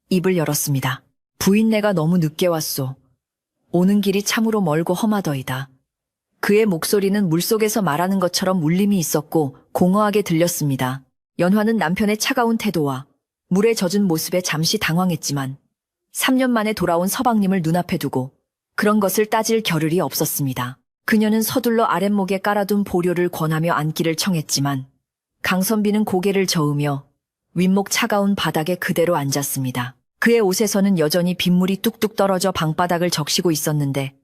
입을 열었습니다. 부인네가 너무 늦게 왔소. 오는 길이 참으로 멀고 험하더이다. 그의 목소리는 물속에서 말하는 것처럼 울림이 있었고 공허하게 들렸습니다. 연화는 남편의 차가운 태도와 물에 젖은 모습에 잠시 당황했지만 3년 만에 돌아온 서방님을 눈앞에 두고 그런 것을 따질 겨를이 없었습니다. 그녀는 서둘러 아랫목에 깔아둔 보료를 권하며 앉기를 청했지만 강선비는 고개를 저으며 윗목 차가운 바닥에 그대로 앉았습니다. 그의 옷에서는 여전히 빗물이 뚝뚝 떨어져 방바닥을 적시고 있었는데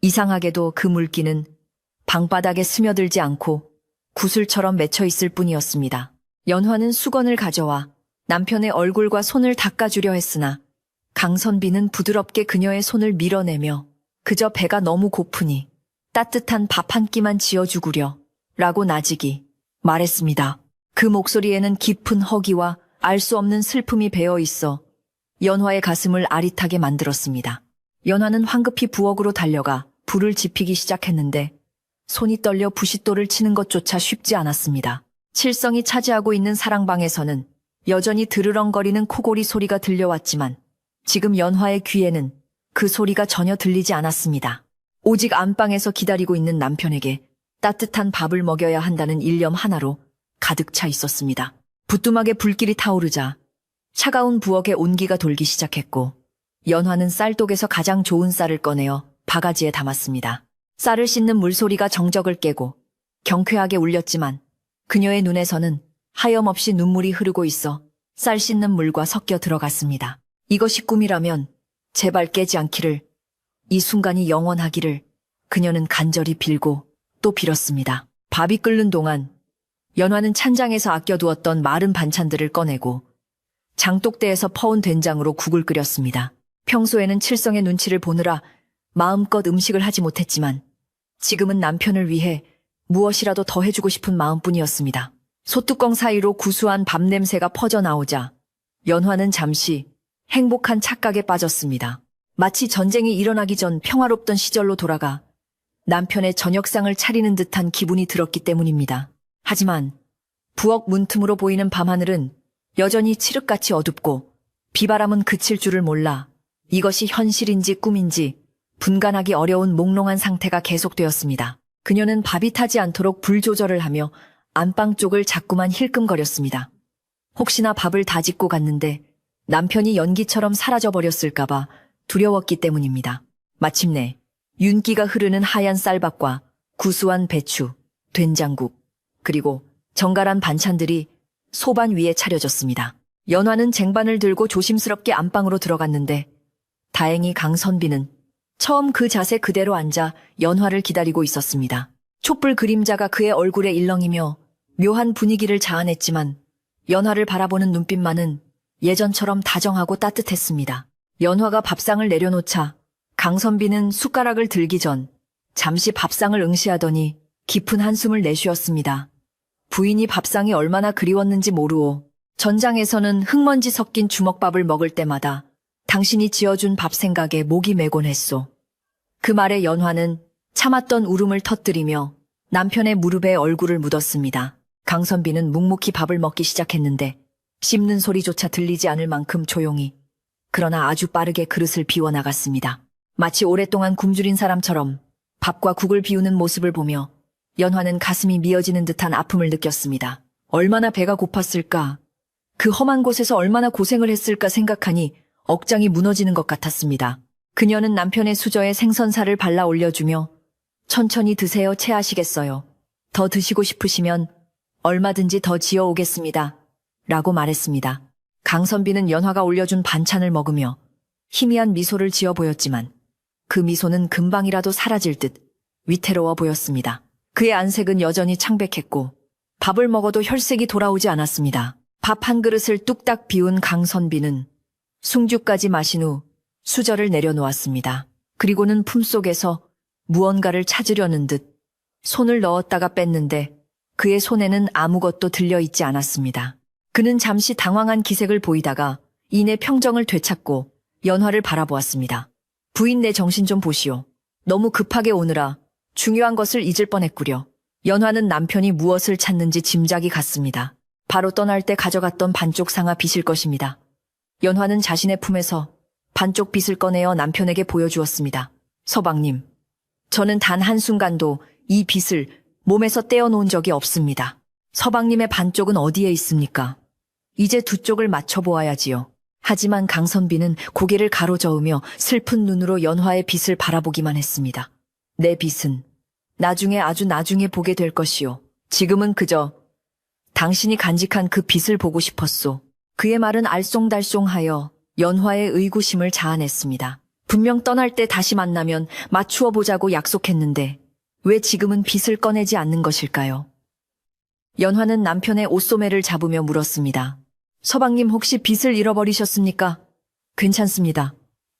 이상하게도 그 물기는 방바닥에 스며들지 않고 구슬처럼 맺혀 있을 뿐이었습니다. 연화는 수건을 가져와 남편의 얼굴과 손을 닦아주려 했으나 강선비는 부드럽게 그녀의 손을 밀어내며 그저 배가 너무 고프니 따뜻한 밥 한 끼만 지어주구려 라고 나직이 말했습니다. 그 목소리에는 깊은 허기와 알 수 없는 슬픔이 배어 있어 연화의 가슴을 아릿하게 만들었습니다. 연화는 황급히 부엌으로 달려가 불을 지피기 시작했는데 손이 떨려 부싯돌을 치는 것조차 쉽지 않았습니다. 칠성이 차지하고 있는 사랑방에서는 여전히 드르렁거리는 코골이 소리가 들려왔지만 지금 연화의 귀에는 그 소리가 전혀 들리지 않았습니다. 오직 안방에서 기다리고 있는 남편에게 따뜻한 밥을 먹여야 한다는 일념 하나로 가득 차 있었습니다. 부뚜막에 불길이 타오르자 차가운 부엌에 온기가 돌기 시작했고 연화는 쌀독에서 가장 좋은 쌀을 꺼내어 바가지에 담았습니다. 쌀을 씻는 물소리가 정적을 깨고 경쾌하게 울렸지만 그녀의 눈에서는 하염없이 눈물이 흐르고 있어 쌀 씻는 물과 섞여 들어갔습니다. 이것이 꿈이라면 제발 깨지 않기를, 이 순간이 영원하기를 그녀는 간절히 빌고 또 빌었습니다. 밥이 끓는 동안 연화는 찬장에서 아껴두었던 마른 반찬들을 꺼내고 장독대에서 퍼온 된장으로 국을 끓였습니다. 평소에는 칠성의 눈치를 보느라 마음껏 음식을 하지 못했지만 지금은 남편을 위해 무엇이라도 더 해주고 싶은 마음뿐이었습니다. 소뚜껑 사이로 구수한 밥 냄새가 퍼져나오자 연화는 잠시 행복한 착각에 빠졌습니다. 마치 전쟁이 일어나기 전 평화롭던 시절로 돌아가 남편의 저녁상을 차리는 듯한 기분이 들었기 때문입니다. 하지만 부엌 문틈으로 보이는 밤하늘은 여전히 칠흑같이 어둡고 비바람은 그칠 줄을 몰라 이것이 현실인지 꿈인지 분간하기 어려운 몽롱한 상태가 계속되었습니다. 그녀는 밥이 타지 않도록 불 조절을 하며 안방 쪽을 자꾸만 힐끔거렸습니다. 혹시나 밥을 다 짓고 갔는데 남편이 연기처럼 사라져버렸을까봐 두려웠기 때문입니다. 마침내 윤기가 흐르는 하얀 쌀밥과 구수한 배추, 된장국, 그리고 정갈한 반찬들이 소반 위에 차려졌습니다. 연화는 쟁반을 들고 조심스럽게 안방으로 들어갔는데 다행히 강선비는 처음 그 자세 그대로 앉아 연화를 기다리고 있었습니다. 촛불 그림자가 그의 얼굴에 일렁이며 묘한 분위기를 자아냈지만 연화를 바라보는 눈빛만은 예전처럼 다정하고 따뜻했습니다. 연화가 밥상을 내려놓자 강선비는 숟가락을 들기 전 잠시 밥상을 응시하더니 깊은 한숨을 내쉬었습니다. 부인이 밥상이 얼마나 그리웠는지 모르오. 전장에서는 흙먼지 섞인 주먹밥을 먹을 때마다 당신이 지어준 밥 생각에 목이 메곤 했소. 그 말에 연화는 참았던 울음을 터뜨리며 남편의 무릎에 얼굴을 묻었습니다. 강선비는 묵묵히 밥을 먹기 시작했는데 씹는 소리조차 들리지 않을 만큼 조용히, 그러나 아주 빠르게 그릇을 비워나갔습니다. 마치 오랫동안 굶주린 사람처럼 밥과 국을 비우는 모습을 보며 연화는 가슴이 미어지는 듯한 아픔을 느꼈습니다. 얼마나 배가 고팠을까, 그 험한 곳에서 얼마나 고생을 했을까 생각하니 억장이 무너지는 것 같았습니다. 그녀는 남편의 수저에 생선살을 발라 올려주며 천천히 드세요, 체하시겠어요. 더 드시고 싶으시면 얼마든지 더 지어오겠습니다. 라고 말했습니다. 강선비는 연화가 올려준 반찬을 먹으며 희미한 미소를 지어 보였지만 그 미소는 금방이라도 사라질 듯 위태로워 보였습니다. 그의 안색은 여전히 창백했고 밥을 먹어도 혈색이 돌아오지 않았습니다. 밥 한 그릇을 뚝딱 비운 강선비는 숭주까지 마신 후 수저를 내려놓았습니다. 그리고는 품속에서 무언가를 찾으려는 듯 손을 넣었다가 뺐는데 그의 손에는 아무것도 들려있지 않았습니다. 그는 잠시 당황한 기색을 보이다가 이내 평정을 되찾고 연화를 바라보았습니다. 부인, 내 정신 좀 보시오. 너무 급하게 오느라 중요한 것을 잊을 뻔했구려. 연화는 남편이 무엇을 찾는지 짐작이 갔습니다. 바로 떠날 때 가져갔던 반쪽 상아 빗일 것입니다. 연화는 자신의 품에서 반쪽 빗을 꺼내어 남편에게 보여주었습니다. 서방님, 저는 단 한순간도 이 빗을 몸에서 떼어놓은 적이 없습니다. 서방님의 반쪽은 어디에 있습니까? 이제 두 쪽을 맞춰보아야지요. 하지만 강선비는 고개를 가로저으며 슬픈 눈으로 연화의 빗을 바라보기만 했습니다. 내 빗은 나중에, 아주 나중에 보게 될 것이요. 지금은 그저 당신이 간직한 그 빗을 보고 싶었소. 그의 말은 알쏭달쏭하여 연화의 의구심을 자아냈습니다. 분명 떠날 때 다시 만나면 맞추어 보자고 약속했는데 왜 지금은 빗을 꺼내지 않는 것일까요? 연화는 남편의 옷소매를 잡으며 물었습니다. 서방님, 혹시 빗을 잃어버리셨습니까? 괜찮습니다.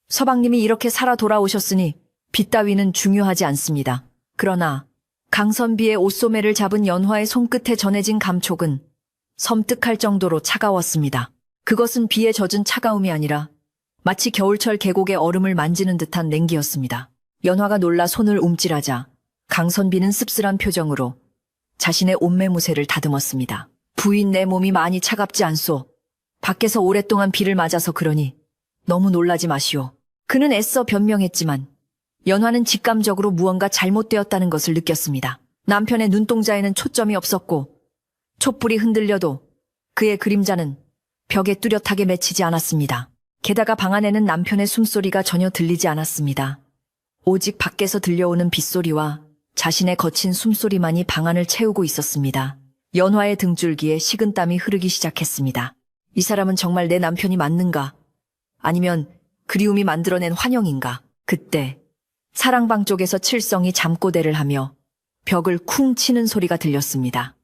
서방님이 이렇게 살아 돌아오셨으니 빗 따위는 중요하지 않습니다. 그러나 강선비의 옷소매를 잡은 연화의 손끝에 전해진 감촉은 섬뜩할 정도로 차가웠습니다. 그것은 비에 젖은 차가움이 아니라 마치 겨울철 계곡의 얼음을 만지는 듯한 냉기였습니다. 연화가 놀라 손을 움찔하자 강선비는 씁쓸한 표정으로 자신의 옷매무새를 다듬었습니다. 부인, 내 몸이 많이 차갑지 않소. 밖에서 오랫동안 비를 맞아서 그러니 너무 놀라지 마시오. 그는 애써 변명했지만 연화는 직감적으로 무언가 잘못되었다는 것을 느꼈습니다. 남편의 눈동자에는 초점이 없었고 촛불이 흔들려도 그의 그림자는 벽에 뚜렷하게 맺히지 않았습니다. 게다가 방 안에는 남편의 숨소리가 전혀 들리지 않았습니다. 오직 밖에서 들려오는 빗소리와 자신의 거친 숨소리만이 방 안을 채우고 있었습니다. 연화의 등줄기에 식은땀이 흐르기 시작했습니다. 이 사람은 정말 내 남편이 맞는가? 아니면 그리움이 만들어낸 환영인가? 그때 사랑방 쪽에서 칠성이 잠꼬대를 하며 벽을 쿵 치는 소리가 들렸습니다.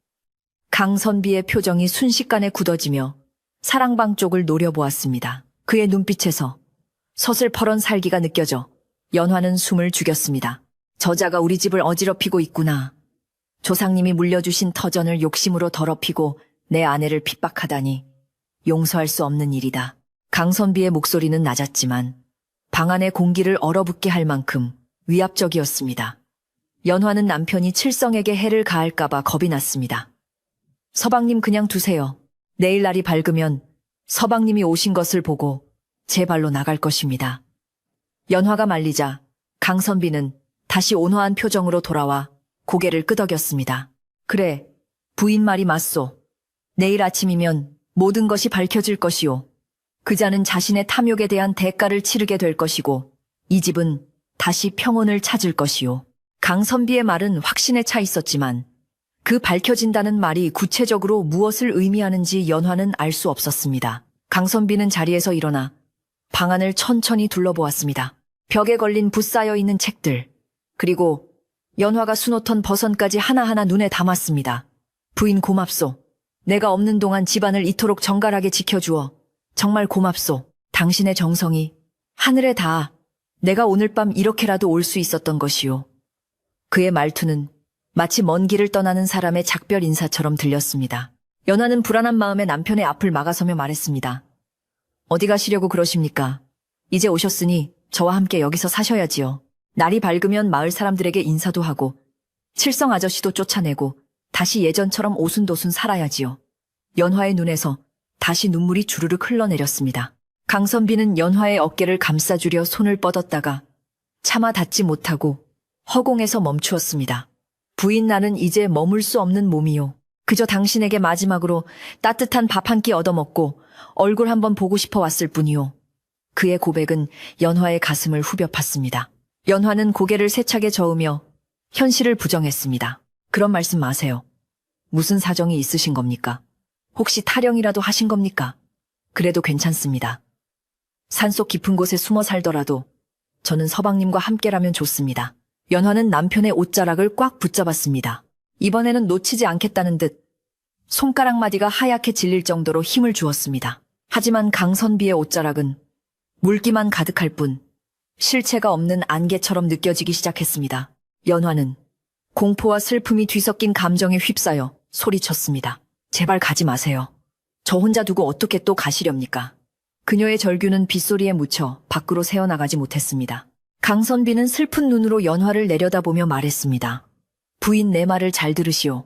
강선비의 표정이 순식간에 굳어지며 사랑방 쪽을 노려보았습니다. 그의 눈빛에서 서슬퍼런 살기가 느껴져 연화는 숨을 죽였습니다. 저자가 우리 집을 어지럽히고 있구나. 조상님이 물려주신 터전을 욕심으로 더럽히고 내 아내를 핍박하다니 용서할 수 없는 일이다. 강선비의 목소리는 낮았지만 방 안의 공기를 얼어붙게 할 만큼 위압적이었습니다. 연화는 남편이 칠성에게 해를 가할까봐 겁이 났습니다. 서방님, 그냥 두세요. 내일 날이 밝으면 서방님이 오신 것을 보고 제 발로 나갈 것입니다. 연화가 말리자 강선비는 다시 온화한 표정으로 돌아와 고개를 끄덕였습니다. 그래, 부인 말이 맞소. 내일 아침이면 모든 것이 밝혀질 것이요. 그자는 자신의 탐욕에 대한 대가를 치르게 될 것이고 이 집은 다시 평온을 찾을 것이요. 강선비의 말은 확신에 차 있었지만 그 밝혀진다는 말이 구체적으로 무엇을 의미하는지 연화는 알 수 없었습니다. 강선비는 자리에서 일어나 방안을 천천히 둘러보았습니다. 벽에 걸린 붓쌓여 있는 책들, 그리고 연화가 수놓던 버선까지 하나하나 눈에 담았습니다. 부인 고맙소. 내가 없는 동안 집안을 이토록 정갈하게 지켜주어 정말 고맙소. 당신의 정성이 하늘에 닿아 내가 오늘 밤 이렇게라도 올 수 있었던 것이요. 그의 말투는 마치 먼 길을 떠나는 사람의 작별 인사처럼 들렸습니다. 연화는 불안한 마음에 남편의 앞을 막아서며 말했습니다. 어디 가시려고 그러십니까? 이제 오셨으니 저와 함께 여기서 사셔야지요. 날이 밝으면 마을 사람들에게 인사도 하고 칠성 아저씨도 쫓아내고 다시 예전처럼 오순도순 살아야지요. 연화의 눈에서 다시 눈물이 주르륵 흘러내렸습니다. 강선비는 연화의 어깨를 감싸주려 손을 뻗었다가 차마 닿지 못하고 허공에서 멈추었습니다. 부인 나는 이제 머물 수 없는 몸이요. 그저 당신에게 마지막으로 따뜻한 밥 한 끼 얻어먹고 얼굴 한번 보고 싶어 왔을 뿐이요. 그의 고백은 연화의 가슴을 후벼 팠습니다. 연화는 고개를 세차게 저으며 현실을 부정했습니다. 그런 말씀 마세요. 무슨 사정이 있으신 겁니까? 혹시 타령이라도 하신 겁니까? 그래도 괜찮습니다. 산속 깊은 곳에 숨어 살더라도 저는 서방님과 함께라면 좋습니다. 연화는 남편의 옷자락을 꽉 붙잡았습니다. 이번에는 놓치지 않겠다는 듯 손가락 마디가 하얗게 질릴 정도로 힘을 주었습니다. 하지만 강선비의 옷자락은 물기만 가득할 뿐 실체가 없는 안개처럼 느껴지기 시작했습니다. 연화는 공포와 슬픔이 뒤섞인 감정에 휩싸여 소리쳤습니다. 제발 가지 마세요. 저 혼자 두고 어떻게 또 가시렵니까? 그녀의 절규는 빗소리에 묻혀 밖으로 새어나가지 못했습니다. 강선비는 슬픈 눈으로 연화를 내려다보며 말했습니다. 부인 내 말을 잘 들으시오.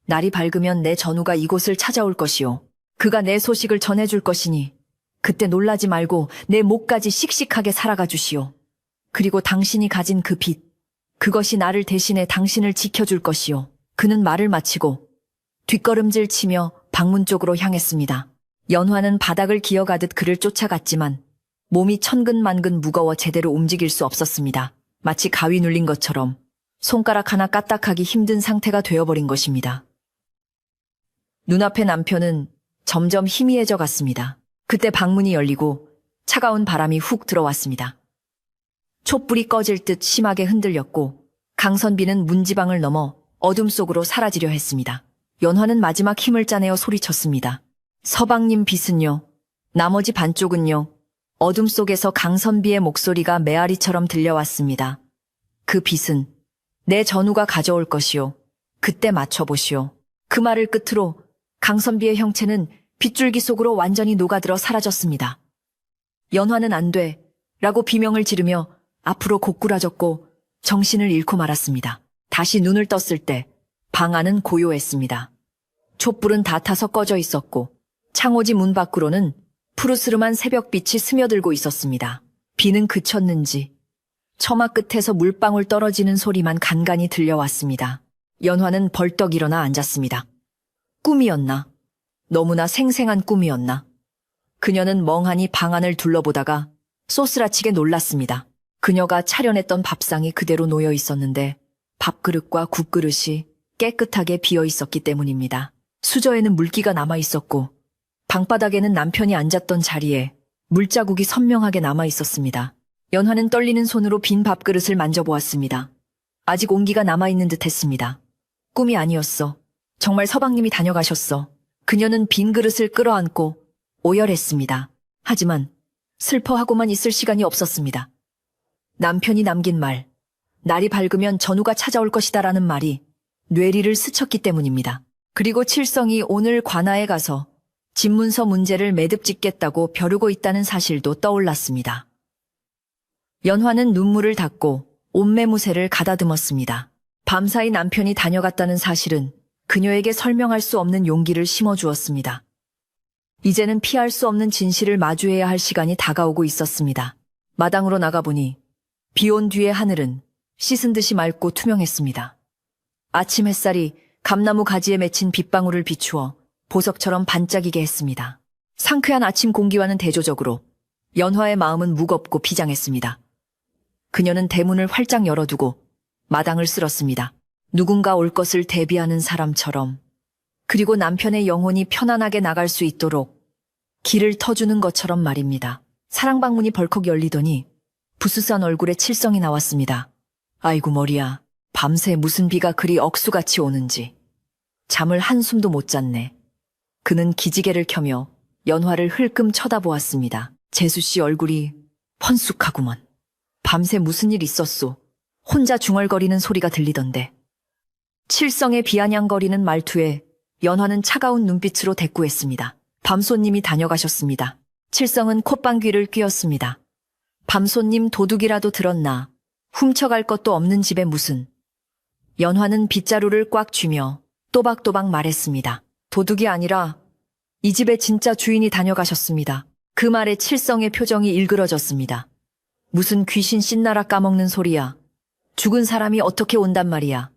날이 밝으면 내 전우가 이곳을 찾아올 것이오. 그가 내 소식을 전해줄 것이니 그때 놀라지 말고 내 목까지 씩씩하게 살아가 주시오. 그리고 당신이 가진 그 빚, 그것이 나를 대신해 당신을 지켜줄 것이오. 그는 말을 마치고 뒷걸음질 치며 방문 쪽으로 향했습니다. 연화는 바닥을 기어가듯 그를 쫓아갔지만 몸이 천근만근 무거워 제대로 움직일 수 없었습니다. 마치 가위 눌린 것처럼 손가락 하나 까딱하기 힘든 상태가 되어버린 것입니다. 눈앞의 남편은 점점 희미해져 갔습니다. 그때 방문이 열리고 차가운 바람이 훅 들어왔습니다. 촛불이 꺼질 듯 심하게 흔들렸고 강선비는 문지방을 넘어 어둠 속으로 사라지려 했습니다. 연화는 마지막 힘을 짜내어 소리쳤습니다. 서방님 빚은요. 나머지 반쪽은요. 어둠 속에서 강선비의 목소리가 메아리처럼 들려왔습니다. 그 빚은 내 전우가 가져올 것이요. 그때 맞춰보시오. 그 말을 끝으로 강선비의 형체는 빗줄기 속으로 완전히 녹아들어 사라졌습니다. 연화는 안 돼 라고 비명을 지르며 앞으로 고꾸라졌고 정신을 잃고 말았습니다. 다시 눈을 떴을 때 방 안은 고요했습니다. 촛불은 다 타서 꺼져 있었고 창호지 문 밖으로는 푸르스름한 새벽빛이 스며들고 있었습니다. 비는 그쳤는지 처마 끝에서 물방울 떨어지는 소리만 간간히 들려왔습니다. 연화는 벌떡 일어나 앉았습니다. 꿈이었나? 너무나 생생한 꿈이었나? 그녀는 멍하니 방 안을 둘러보다가 쏘스라치게 놀랐습니다. 그녀가 차려냈던 밥상이 그대로 놓여 있었는데 밥그릇과 국그릇이 깨끗하게 비어 있었기 때문입니다. 수저에는 물기가 남아 있었고 방바닥에는 남편이 앉았던 자리에 물자국이 선명하게 남아 있었습니다. 연화는 떨리는 손으로 빈 밥그릇을 만져보았습니다. 아직 온기가 남아있는 듯 했습니다. 꿈이 아니었어. 정말 서방님이 다녀가셨어. 그녀는 빈 그릇을 끌어안고 오열했습니다. 하지만 슬퍼하고만 있을 시간이 없었습니다. 남편이 남긴 말, 날이 밝으면 전우가 찾아올 것이다라는 말이 뇌리를 스쳤기 때문입니다. 그리고 칠성이 오늘 관아에 가서 집문서 문제를 매듭짓겠다고 벼르고 있다는 사실도 떠올랐습니다. 연화는 눈물을 닦고 옷매무새를 가다듬었습니다. 밤사이 남편이 다녀갔다는 사실은 그녀에게 설명할 수 없는 용기를 심어주었습니다. 이제는 피할 수 없는 진실을 마주해야 할 시간이 다가오고 있었습니다. 마당으로 나가보니 비온 뒤의 하늘은 씻은 듯이 맑고 투명했습니다. 아침 햇살이 감나무 가지에 맺힌 빗방울을 비추어 보석처럼 반짝이게 했습니다. 상쾌한 아침 공기와는 대조적으로 연화의 마음은 무겁고 비장했습니다. 그녀는 대문을 활짝 열어두고 마당을 쓸었습니다. 누군가 올 것을 대비하는 사람처럼, 그리고 남편의 영혼이 편안하게 나갈 수 있도록 길을 터주는 것처럼 말입니다. 사랑방문이 벌컥 열리더니 부스스한 얼굴에 칠성이 나왔습니다. 아이고 머리야, 밤새 무슨 비가 그리 억수같이 오는지. 잠을 한숨도 못 잤네. 그는 기지개를 켜며 연화를 흘끔 쳐다보았습니다. 재수씨 얼굴이 펀쑥하구먼. 밤새 무슨 일 있었소? 혼자 중얼거리는 소리가 들리던데. 칠성의 비아냥거리는 말투에 연화는 차가운 눈빛으로 대꾸했습니다. 밤손님이 다녀가셨습니다. 칠성은 콧방귀를 뀌었습니다. 밤손님 도둑이라도 들었나? 훔쳐갈 것도 없는 집에 무슨. 연화는 빗자루를 꽉 쥐며 또박또박 말했습니다. 도둑이 아니라 이 집의 진짜 주인이 다녀가셨습니다. 그 말에 칠성의 표정이 일그러졌습니다. 무슨 귀신 씻나라 까먹는 소리야. 죽은 사람이 어떻게 온단 말이야.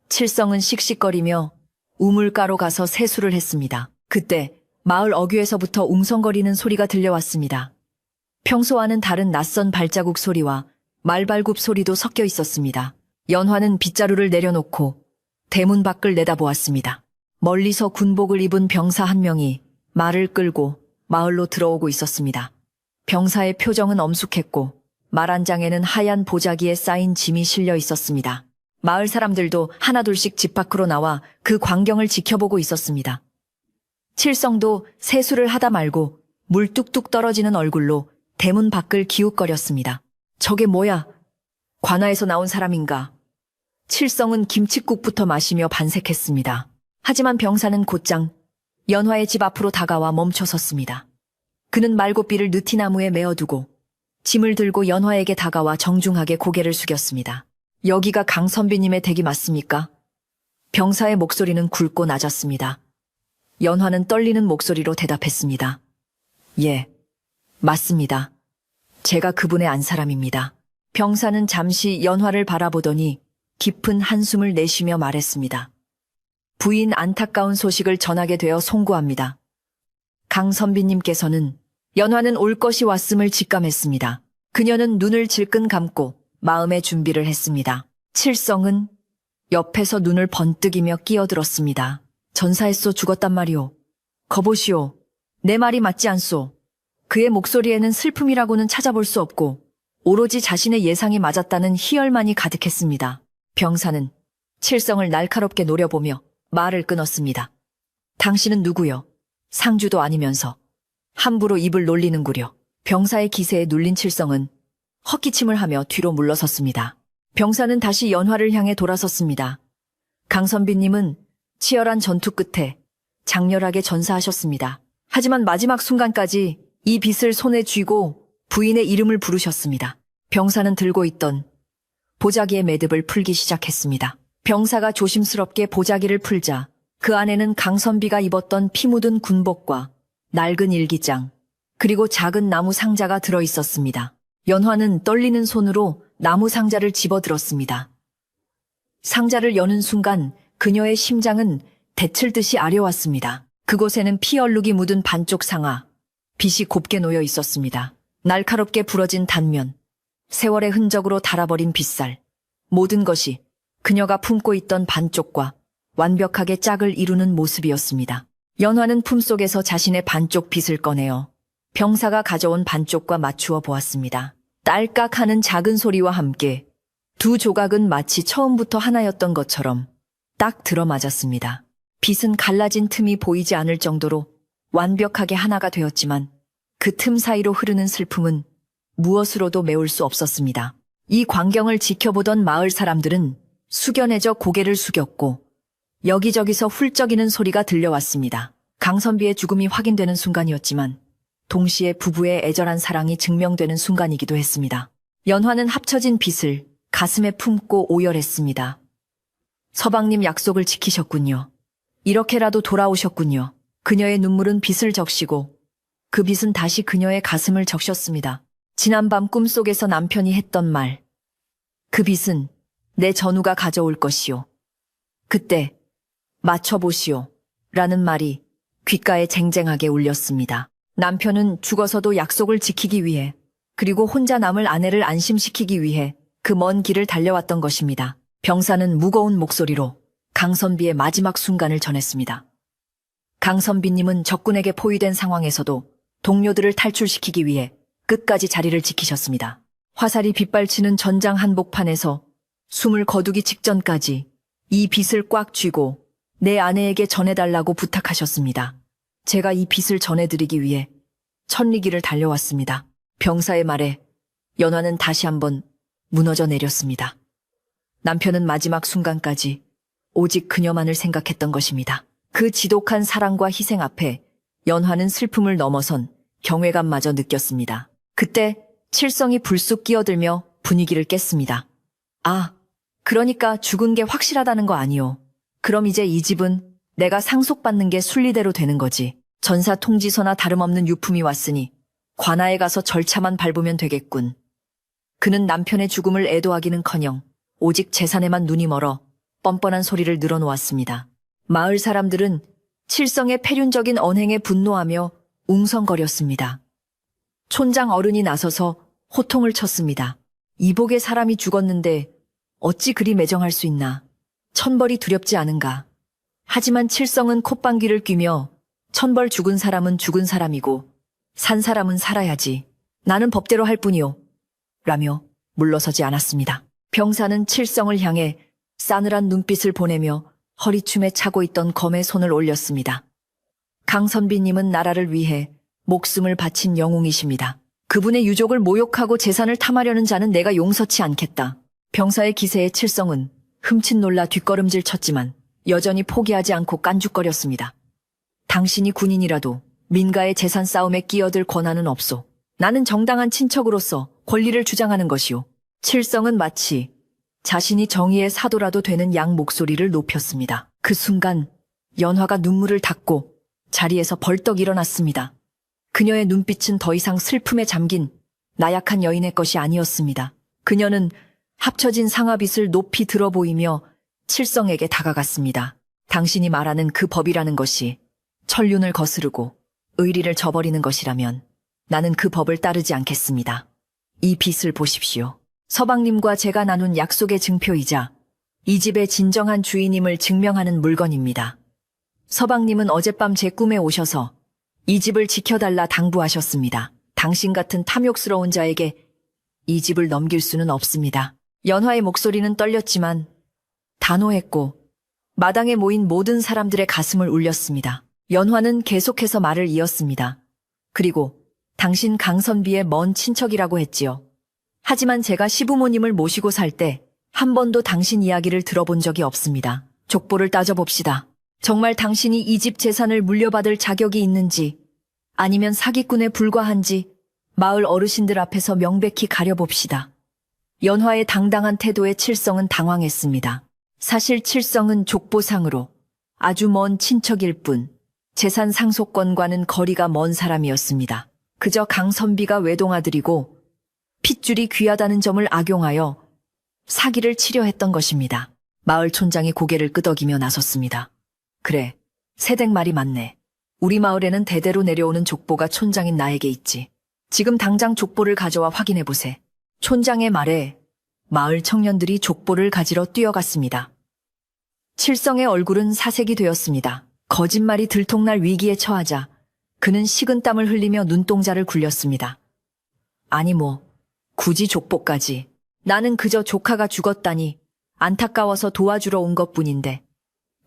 칠성은 씩씩거리며 우물가로 가서 세수를 했습니다. 그때 마을 어귀에서부터 웅성거리는 소리가 들려왔습니다. 평소와는 다른 낯선 발자국 소리와 말발굽 소리도 섞여 있었습니다. 연화는 빗자루를 내려놓고 대문 밖을 내다보았습니다. 멀리서 군복을 입은 병사 한 명이 말을 끌고 마을로 들어오고 있었습니다. 병사의 표정은 엄숙했고 말 한 장에는 하얀 보자기에 쌓인 짐이 실려 있었습니다. 마을 사람들도 하나둘씩 집 밖으로 나와 그 광경을 지켜보고 있었습니다. 칠성도 세수를 하다 말고 물 뚝뚝 떨어지는 얼굴로 대문 밖을 기웃거렸습니다. 저게 뭐야? 관아에서 나온 사람인가? 칠성은 김칫국부터 마시며 반색했습니다. 하지만 병사는 곧장 연화의 집 앞으로 다가와 멈춰섰습니다. 그는 말곶비를 느티나무에 메어두고 짐을 들고 연화에게 다가와 정중하게 고개를 숙였습니다. 여기가 강선비님의 댁이 맞습니까? 병사의 목소리는 굵고 낮았습니다. 연화는 떨리는 목소리로 대답했습니다. 예, 맞습니다. 제가 그분의 안사람입니다. 병사는 잠시 연화를 바라보더니 깊은 한숨을 내쉬며 말했습니다. 부인 안타까운 소식을 전하게 되어 송구합니다. 강선비님께서는 연화는 올 것이 왔음을 직감했습니다. 그녀는 눈을 질끈 감고 마음의 준비를 했습니다. 칠성은 옆에서 눈을 번뜩이며 끼어들었습니다. 전사했소 죽었단 말이오. 거보시오. 내 말이 맞지 않소. 그의 목소리에는 슬픔이라고는 찾아볼 수 없고 오로지 자신의 예상이 맞았다는 희열만이 가득했습니다. 병사는 칠성을 날카롭게 노려보며 말을 끊었습니다. 당신은 누구요? 상주도 아니면서 함부로 입을 놀리는구려. 병사의 기세에 눌린 칠성은 헛기침을 하며 뒤로 물러섰습니다. 병사는 다시 연화를 향해 돌아섰습니다. 강선비님은 치열한 전투 끝에 장렬하게 전사하셨습니다. 하지만 마지막 순간까지 이 빗을 손에 쥐고 부인의 이름을 부르셨습니다. 병사는 들고 있던 보자기의 매듭을 풀기 시작했습니다. 병사가 조심스럽게 보자기를 풀자 그 안에는 강선비가 입었던 피 묻은 군복과 낡은 일기장, 그리고 작은 나무 상자가 들어 있었습니다. 연화는 떨리는 손으로 나무 상자를 집어들었습니다. 상자를 여는 순간 그녀의 심장은 대칠듯이 아려왔습니다. 그곳에는 피 얼룩이 묻은 반쪽 상아, 빗이 곱게 놓여 있었습니다. 날카롭게 부러진 단면, 세월의 흔적으로 닳아버린 빗살, 모든 것이 그녀가 품고 있던 반쪽과 완벽하게 짝을 이루는 모습이었습니다. 연화는 품속에서 자신의 반쪽 빗을 꺼내어 병사가 가져온 반쪽과 맞추어 보았습니다. 딸깍하는 작은 소리와 함께 두 조각은 마치 처음부터 하나였던 것처럼 딱 들어맞았습니다. 빗은 갈라진 틈이 보이지 않을 정도로 완벽하게 하나가 되었지만 그 틈 사이로 흐르는 슬픔은 무엇으로도 메울 수 없었습니다. 이 광경을 지켜보던 마을 사람들은 숙연해져 고개를 숙였고 여기저기서 훌쩍이는 소리가 들려왔습니다. 강선비의 죽음이 확인되는 순간이었지만 동시에 부부의 애절한 사랑이 증명되는 순간이기도 했습니다. 연화는 합쳐진 빗을 가슴에 품고 오열했습니다. 서방님 약속을 지키셨군요. 이렇게라도 돌아오셨군요. 그녀의 눈물은 빗을 적시고 그 빗은 다시 그녀의 가슴을 적셨습니다. 지난밤 꿈속에서 남편이 했던 말. 그 빗은 내 전우가 가져올 것이요. 그때 맞춰보시오 라는 말이 귓가에 쟁쟁하게 울렸습니다. 남편은 죽어서도 약속을 지키기 위해 그리고 혼자 남을 아내를 안심시키기 위해 그 먼 길을 달려왔던 것입니다. 병사는 무거운 목소리로 강선비의 마지막 순간을 전했습니다. 강선비님은 적군에게 포위된 상황에서도 동료들을 탈출시키기 위해 끝까지 자리를 지키셨습니다. 화살이 빗발치는 전장 한복판에서 숨을 거두기 직전까지 이 빚을 꽉 쥐고 내 아내에게 전해달라고 부탁하셨습니다. 제가 이 빚을 전해드리기 위해 천리길을 달려왔습니다. 병사의 말에 연화는 다시 한번 무너져 내렸습니다. 남편은 마지막 순간까지 오직 그녀만을 생각했던 것입니다. 그 지독한 사랑과 희생 앞에 연화는 슬픔을 넘어선 경외감마저 느꼈습니다. 그때 칠성이 불쑥 끼어들며 분위기를 깼습니다. 아, 그러니까 죽은 게 확실하다는 거 아니오. 그럼 이제 이 집은 내가 상속받는 게 순리대로 되는 거지. 전사 통지서나 다름없는 유품이 왔으니 관아에 가서 절차만 밟으면 되겠군. 그는 남편의 죽음을 애도하기는커녕 오직 재산에만 눈이 멀어 뻔뻔한 소리를 늘어놓았습니다. 마을 사람들은 칠성의 폐륜적인 언행에 분노하며 웅성거렸습니다. 촌장 어른이 나서서 호통을 쳤습니다. 이복의 사람이 죽었는데 어찌 그리 매정할 수 있나. 천벌이 두렵지 않은가. 하지만 칠성은 콧방귀를 뀌며 천벌 죽은 사람은 죽은 사람이고 산 사람은 살아야지. 나는 법대로 할 뿐이오. 라며 물러서지 않았습니다. 병사는 칠성을 향해 싸늘한 눈빛을 보내며 허리춤에 차고 있던 검에 손을 올렸습니다. 강선비님은 나라를 위해 목숨을 바친 영웅이십니다. 그분의 유족을 모욕하고 재산을 탐하려는 자는 내가 용서치 않겠다. 병사의 기세에 칠성은 흠칫 놀라 뒷걸음질 쳤지만 여전히 포기하지 않고 깐죽거렸습니다. 당신이 군인이라도 민가의 재산 싸움에 끼어들 권한은 없소. 나는 정당한 친척으로서 권리를 주장하는 것이오. 칠성은 마치 자신이 정의의 사도라도 되는 양 목소리를 높였습니다. 그 순간 연화가 눈물을 닦고 자리에서 벌떡 일어났습니다. 그녀의 눈빛은 더 이상 슬픔에 잠긴 나약한 여인의 것이 아니었습니다. 그녀는 합쳐진 상아빗을 높이 들어 보이며 칠성에게 다가갔습니다. 당신이 말하는 그 법이라는 것이 천륜을 거스르고 의리를 저버리는 것이라면 나는 그 법을 따르지 않겠습니다. 이 빗을 보십시오. 서방님과 제가 나눈 약속의 증표이자 이 집의 진정한 주인임을 증명하는 물건입니다. 서방님은 어젯밤 제 꿈에 오셔서 이 집을 지켜달라 당부하셨습니다. 당신 같은 탐욕스러운 자에게 이 집을 넘길 수는 없습니다. 연화의 목소리는 떨렸지만 단호했고 마당에 모인 모든 사람들의 가슴을 울렸습니다. 연화는 계속해서 말을 이었습니다. 그리고 당신 강선비의 먼 친척이라고 했지요. 하지만 제가 시부모님을 모시고 살 때 한 번도 당신 이야기를 들어본 적이 없습니다. 족보를 따져봅시다. 정말 당신이 이 집 재산을 물려받을 자격이 있는지 아니면 사기꾼에 불과한지 마을 어르신들 앞에서 명백히 가려봅시다. 연화의 당당한 태도에 칠성은 당황했습니다. 사실 칠성은 족보상으로 아주 먼 친척일 뿐 재산 상속권과는 거리가 먼 사람이었습니다. 그저 강선비가 외동아들이고 핏줄이 귀하다는 점을 악용하여 사기를 치려 했던 것입니다. 마을 촌장이 고개를 끄덕이며 나섰습니다. 그래, 새댁 말이 맞네. 우리 마을에는 대대로 내려오는 족보가 촌장인 나에게 있지. 지금 당장 족보를 가져와 확인해보세. 촌장의 말에 마을 청년들이 족보를 가지러 뛰어갔습니다. 칠성의 얼굴은 사색이 되었습니다. 거짓말이 들통날 위기에 처하자 그는 식은땀을 흘리며 눈동자를 굴렸습니다. 아니 굳이 족보까지. 나는 그저 조카가 죽었다니 안타까워서 도와주러 온 것뿐인데.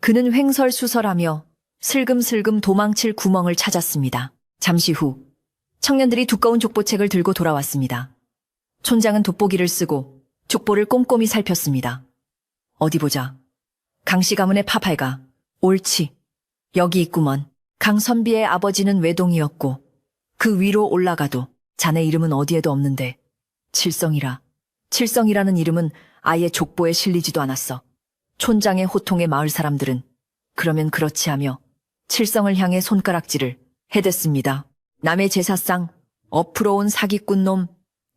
그는 횡설수설하며 슬금슬금 도망칠 구멍을 찾았습니다. 잠시 후 청년들이 두꺼운 족보책을 들고 돌아왔습니다. 촌장은 돋보기를 쓰고 족보를 꼼꼼히 살폈습니다. 어디 보자. 강씨 가문의 파팔가. 옳지. 여기 있구먼. 강선비의 아버지는 외동이었고 그 위로 올라가도 자네 이름은 어디에도 없는데 칠성이라. 칠성이라는 이름은 아예 족보에 실리지도 않았어. 촌장의 호통에 마을 사람들은 그러면 그렇지 하며 칠성을 향해 손가락질을 해댔습니다. 남의 제사상 엎으러 온 사기꾼 놈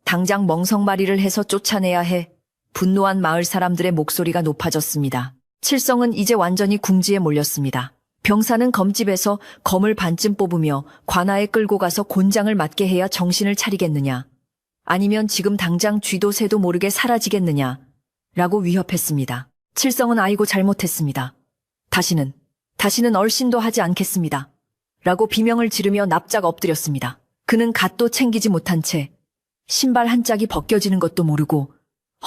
당장 멍석마리를 해서 쫓아내야 해. 분노한 마을 사람들의 목소리가 높아졌습니다. 칠성은 이제 완전히 궁지에 몰렸습니다. 병사는 검집에서 검을 반쯤 뽑으며 관아에 끌고 가서 곤장을 맞게 해야 정신을 차리겠느냐, 아니면 지금 당장 쥐도 새도 모르게 사라지겠느냐 라고 위협했습니다. 칠성은 아이고 잘못했습니다. 다시는 얼씬도 하지 않겠습니다 라고 비명을 지르며 납작 엎드렸습니다. 그는 갓도 챙기지 못한 채 신발 한 짝이 벗겨지는 것도 모르고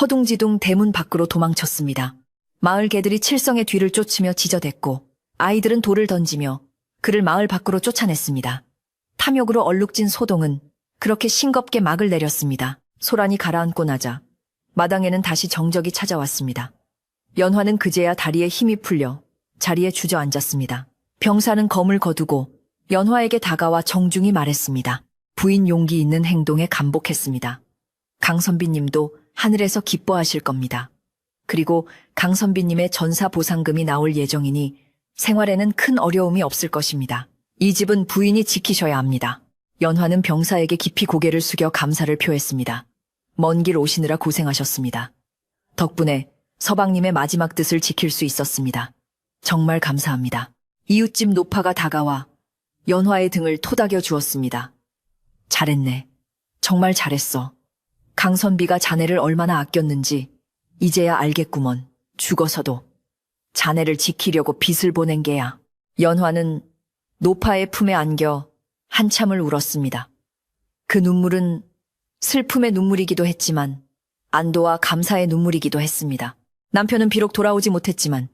허둥지둥 대문 밖으로 도망쳤습니다. 마을 개들이 칠성의 뒤를 쫓으며 지저댔고 아이들은 돌을 던지며 그를 마을 밖으로 쫓아냈습니다. 탐욕으로 얼룩진 소동은 그렇게 싱겁게 막을 내렸습니다. 소란이 가라앉고 나자 마당에는 다시 정적이 찾아왔습니다. 연화는 그제야 다리에 힘이 풀려 자리에 주저앉았습니다. 병사는 검을 거두고 연화에게 다가와 정중히 말했습니다. 부인 용기 있는 행동에 감복했습니다. 강선비님도 하늘에서 기뻐하실 겁니다. 그리고 강선비님의 전사 보상금이 나올 예정이니 생활에는 큰 어려움이 없을 것입니다. 이 집은 부인이 지키셔야 합니다. 연화는 병사에게 깊이 고개를 숙여 감사를 표했습니다. 먼 길 오시느라 고생하셨습니다. 덕분에 서방님의 마지막 뜻을 지킬 수 있었습니다. 정말 감사합니다. 이웃집 노파가 다가와 연화의 등을 토닥여 주었습니다. 잘했네. 정말 잘했어. 강선비가 자네를 얼마나 아꼈는지 이제야 알겠구먼. 죽어서도 자네를 지키려고 빚을 보낸 게야. 연화는 노파의 품에 안겨 한참을 울었습니다. 그 눈물은 슬픔의 눈물이기도 했지만 안도와 감사의 눈물이기도 했습니다. 남편은 비록 돌아오지 못했지만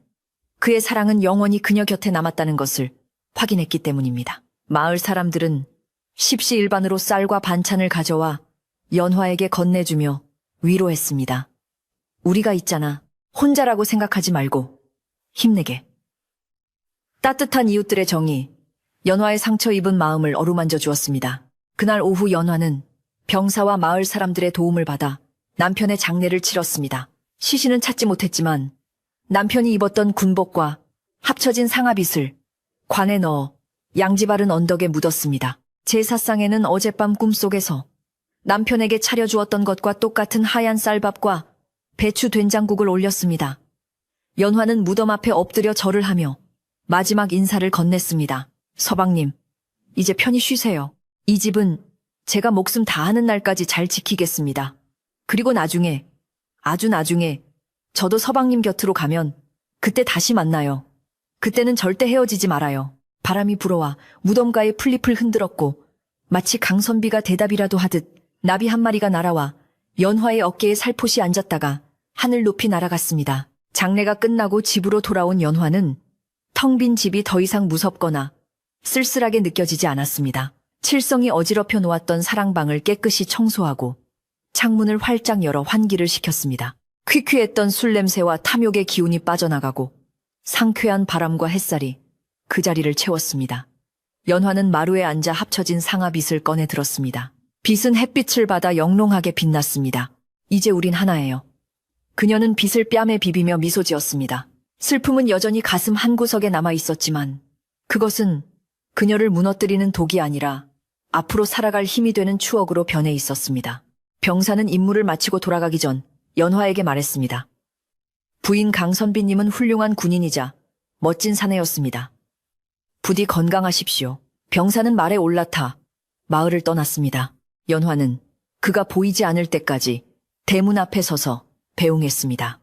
그의 사랑은 영원히 그녀 곁에 남았다는 것을 확인했기 때문입니다. 마을 사람들은 십시일반으로 쌀과 반찬을 가져와 연화에게 건네주며 위로했습니다. 우리가 있잖아. 혼자라고 생각하지 말고 힘내게. 따뜻한 이웃들의 정이 연화의 상처 입은 마음을 어루만져 주었습니다. 그날 오후 연화는 병사와 마을 사람들의 도움을 받아 남편의 장례를 치렀습니다. 시신은 찾지 못했지만 남편이 입었던 군복과 합쳐진 상아빗을 관에 넣어 양지바른 언덕에 묻었습니다. 제사상에는 어젯밤 꿈속에서 남편에게 차려주었던 것과 똑같은 하얀 쌀밥과 배추 된장국을 올렸습니다. 연화는 무덤 앞에 엎드려 절을 하며 마지막 인사를 건넸습니다. 서방님, 이제 편히 쉬세요. 이 집은 제가 목숨 다하는 날까지 잘 지키겠습니다. 그리고 나중에, 아주 나중에 저도 서방님 곁으로 가면 그때 다시 만나요. 그때는 절대 헤어지지 말아요. 바람이 불어와 무덤가에 풀잎을 흔들었고 마치 강선비가 대답이라도 하듯 나비 한 마리가 날아와 연화의 어깨에 살포시 앉았다가 하늘 높이 날아갔습니다. 장례가 끝나고 집으로 돌아온 연화는 텅 빈 집이 더 이상 무섭거나 쓸쓸하게 느껴지지 않았습니다. 칠성이 어지럽혀 놓았던 사랑방을 깨끗이 청소하고 창문을 활짝 열어 환기를 시켰습니다. 퀴퀴했던 술 냄새와 탐욕의 기운이 빠져나가고 상쾌한 바람과 햇살이 그 자리를 채웠습니다. 연화는 마루에 앉아 합쳐진 상아빗을 꺼내 들었습니다. 빛은 햇빛을 받아 영롱하게 빛났습니다. 이제 우린 하나예요. 그녀는 빛을 뺨에 비비며 미소 지었습니다. 슬픔은 여전히 가슴 한구석에 남아 있었지만 그것은 그녀를 무너뜨리는 독이 아니라 앞으로 살아갈 힘이 되는 추억으로 변해 있었습니다. 병사는 임무를 마치고 돌아가기 전 연화에게 말했습니다. 부인 강선비님은 훌륭한 군인이자 멋진 사내였습니다. 부디 건강하십시오. 병사는 말에 올라타 마을을 떠났습니다. 연화는 그가 보이지 않을 때까지 대문 앞에 서서 배웅했습니다.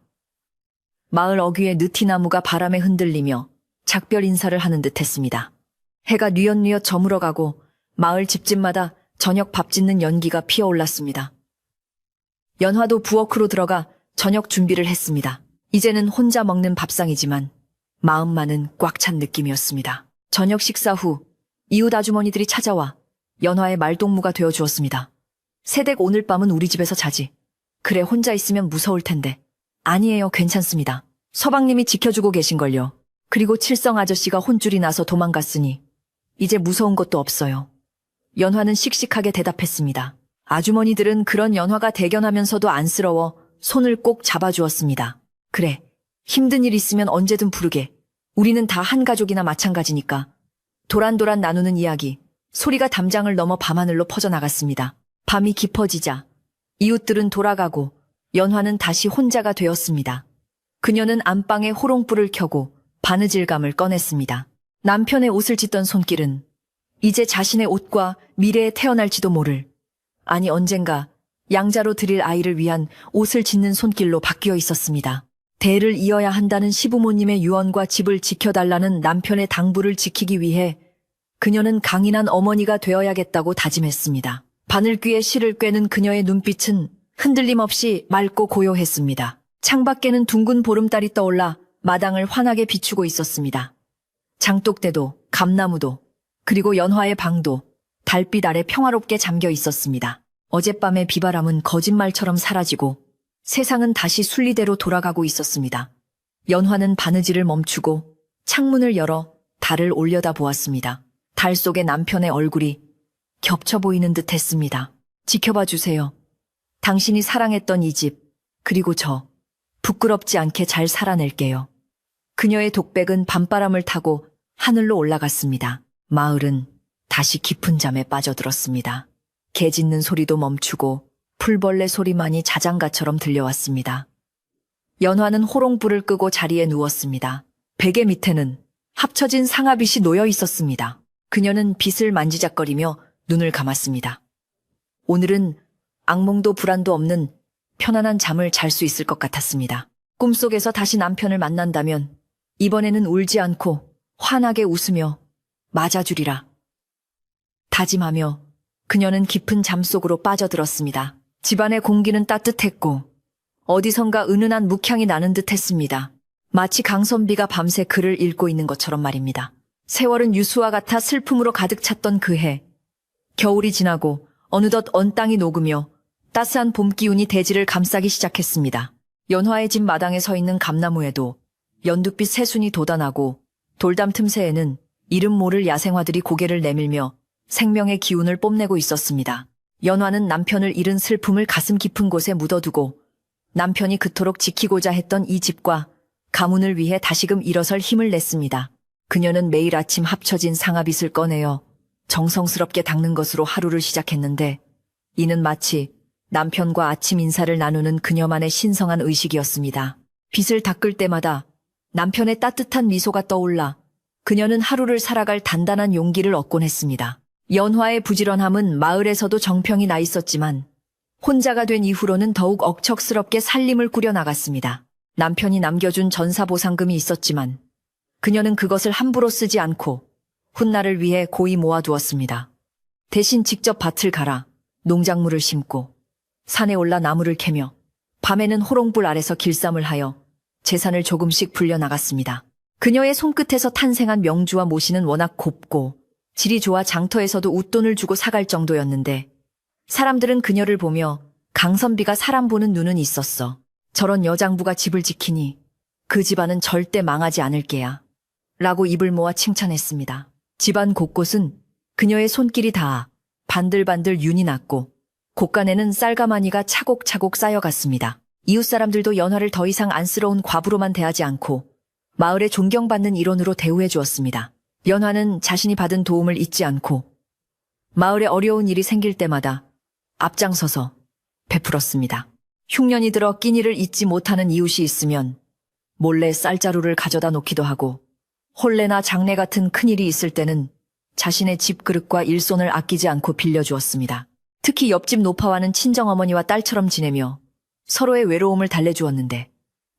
마을 어귀의 느티나무가 바람에 흔들리며 작별 인사를 하는 듯 했습니다. 해가 뉘엿뉘엿 저물어가고 마을 집집마다 저녁 밥 짓는 연기가 피어올랐습니다. 연화도 부엌으로 들어가 저녁 준비를 했습니다. 이제는 혼자 먹는 밥상이지만 마음만은 꽉 찬 느낌이었습니다. 저녁 식사 후 이웃 아주머니들이 찾아와 연화의 말동무가 되어주었습니다. 새댁 오늘 밤은 우리 집에서 자지. 그래 혼자 있으면 무서울 텐데. 아니에요, 괜찮습니다. 서방님이 지켜주고 계신걸요. 그리고 칠성 아저씨가 혼쭐이 나서 도망갔으니 이제 무서운 것도 없어요. 연화는 씩씩하게 대답했습니다. 아주머니들은 그런 연화가 대견하면서도 안쓰러워 손을 꼭 잡아주었습니다. 그래, 힘든 일 있으면 언제든 부르게. 우리는 다 한 가족이나 마찬가지니까. 도란도란 나누는 이야기, 소리가 담장을 넘어 밤하늘로 퍼져나갔습니다. 밤이 깊어지자 이웃들은 돌아가고 연화는 다시 혼자가 되었습니다. 그녀는 안방에 호롱불을 켜고 바느질감을 꺼냈습니다. 남편의 옷을 찢던 손길은 이제 자신의 옷과 미래에 태어날지도 모를, 아니 언젠가 양자로 드릴 아이를 위한 옷을 짓는 손길로 바뀌어 있었습니다. 대를 이어야 한다는 시부모님의 유언과 집을 지켜달라는 남편의 당부를 지키기 위해 그녀는 강인한 어머니가 되어야겠다고 다짐했습니다. 바늘귀에 실을 꿰는 그녀의 눈빛은 흔들림 없이 맑고 고요했습니다. 창밖에는 둥근 보름달이 떠올라 마당을 환하게 비추고 있었습니다. 장독대도, 감나무도, 그리고 연화의 방도 달빛 아래 평화롭게 잠겨 있었습니다. 어젯밤의 비바람은 거짓말처럼 사라지고 세상은 다시 순리대로 돌아가고 있었습니다. 연화는 바느질을 멈추고 창문을 열어 달을 올려다보았습니다. 달 속에 남편의 얼굴이 겹쳐 보이는 듯 했습니다. 지켜봐 주세요. 당신이 사랑했던 이 집, 그리고 저, 부끄럽지 않게 잘 살아낼게요. 그녀의 독백은 밤바람을 타고 하늘로 올라갔습니다. 마을은 다시 깊은 잠에 빠져들었습니다. 개 짖는 소리도 멈추고 풀벌레 소리만이 자장가처럼 들려왔습니다. 연화는 호롱불을 끄고 자리에 누웠습니다. 베개 밑에는 합쳐진 상아빗이 놓여 있었습니다. 그녀는 빗을 만지작거리며 눈을 감았습니다. 오늘은 악몽도 불안도 없는 편안한 잠을 잘 수 있을 것 같았습니다. 꿈속에서 다시 남편을 만난다면 이번에는 울지 않고 환하게 웃으며 맞아주리라 다짐하며 그녀는 깊은 잠 속으로 빠져들었습니다. 집안의 공기는 따뜻했고 어디선가 은은한 묵향이 나는 듯 했습니다. 마치 강선비가 밤새 글을 읽고 있는 것처럼 말입니다. 세월은 유수와 같아 슬픔으로 가득 찼던 그 해. 겨울이 지나고 어느덧 언 땅이 녹으며 따스한 봄 기운이 대지를 감싸기 시작했습니다. 연화의 집 마당에 서 있는 감나무에도 연두빛 새순이 돋아나고 돌담 틈새에는 이름 모를 야생화들이 고개를 내밀며 생명의 기운을 뽐내고 있었습니다. 연화는 남편을 잃은 슬픔을 가슴 깊은 곳에 묻어두고 남편이 그토록 지키고자 했던 이 집과 가문을 위해 다시금 일어설 힘을 냈습니다. 그녀는 매일 아침 합쳐진 상아빗을 꺼내어 정성스럽게 닦는 것으로 하루를 시작했는데 이는 마치 남편과 아침 인사를 나누는 그녀만의 신성한 의식이었습니다. 빗을 닦을 때마다 남편의 따뜻한 미소가 떠올라 그녀는 하루를 살아갈 단단한 용기를 얻곤 했습니다. 연화의 부지런함은 마을에서도 정평이 나 있었지만 혼자가 된 이후로는 더욱 억척스럽게 살림을 꾸려나갔습니다. 남편이 남겨준 전사보상금이 있었지만 그녀는 그것을 함부로 쓰지 않고 훗날을 위해 고이 모아두었습니다. 대신 직접 밭을 갈아 농작물을 심고 산에 올라 나무를 캐며 밤에는 호롱불 아래서 길쌈을 하여 재산을 조금씩 불려나갔습니다. 그녀의 손끝에서 탄생한 명주와 모시는 워낙 곱고 질이 좋아 장터에서도 웃돈을 주고 사갈 정도였는데 사람들은 그녀를 보며 강선비가 사람 보는 눈은 있었어. 저런 여장부가 집을 지키니 그 집안은 절대 망하지 않을 게야. 라고 입을 모아 칭찬했습니다. 집안 곳곳은 그녀의 손길이 닿아 반들반들 윤이 났고 곳간에는 쌀가마니가 차곡차곡 쌓여갔습니다. 이웃 사람들도 연화를 더 이상 안쓰러운 과부로만 대하지 않고 마을에 존경받는 일원으로 대우해 주었습니다. 연화는 자신이 받은 도움을 잊지 않고 마을에 어려운 일이 생길 때마다 앞장서서 베풀었습니다. 흉년이 들어 끼니를 잊지 못하는 이웃이 있으면 몰래 쌀자루를 가져다 놓기도 하고 혼례나 장례 같은 큰일이 있을 때는 자신의 집그릇과 일손을 아끼지 않고 빌려주었습니다. 특히 옆집 노파와는 친정어머니와 딸처럼 지내며 서로의 외로움을 달래주었는데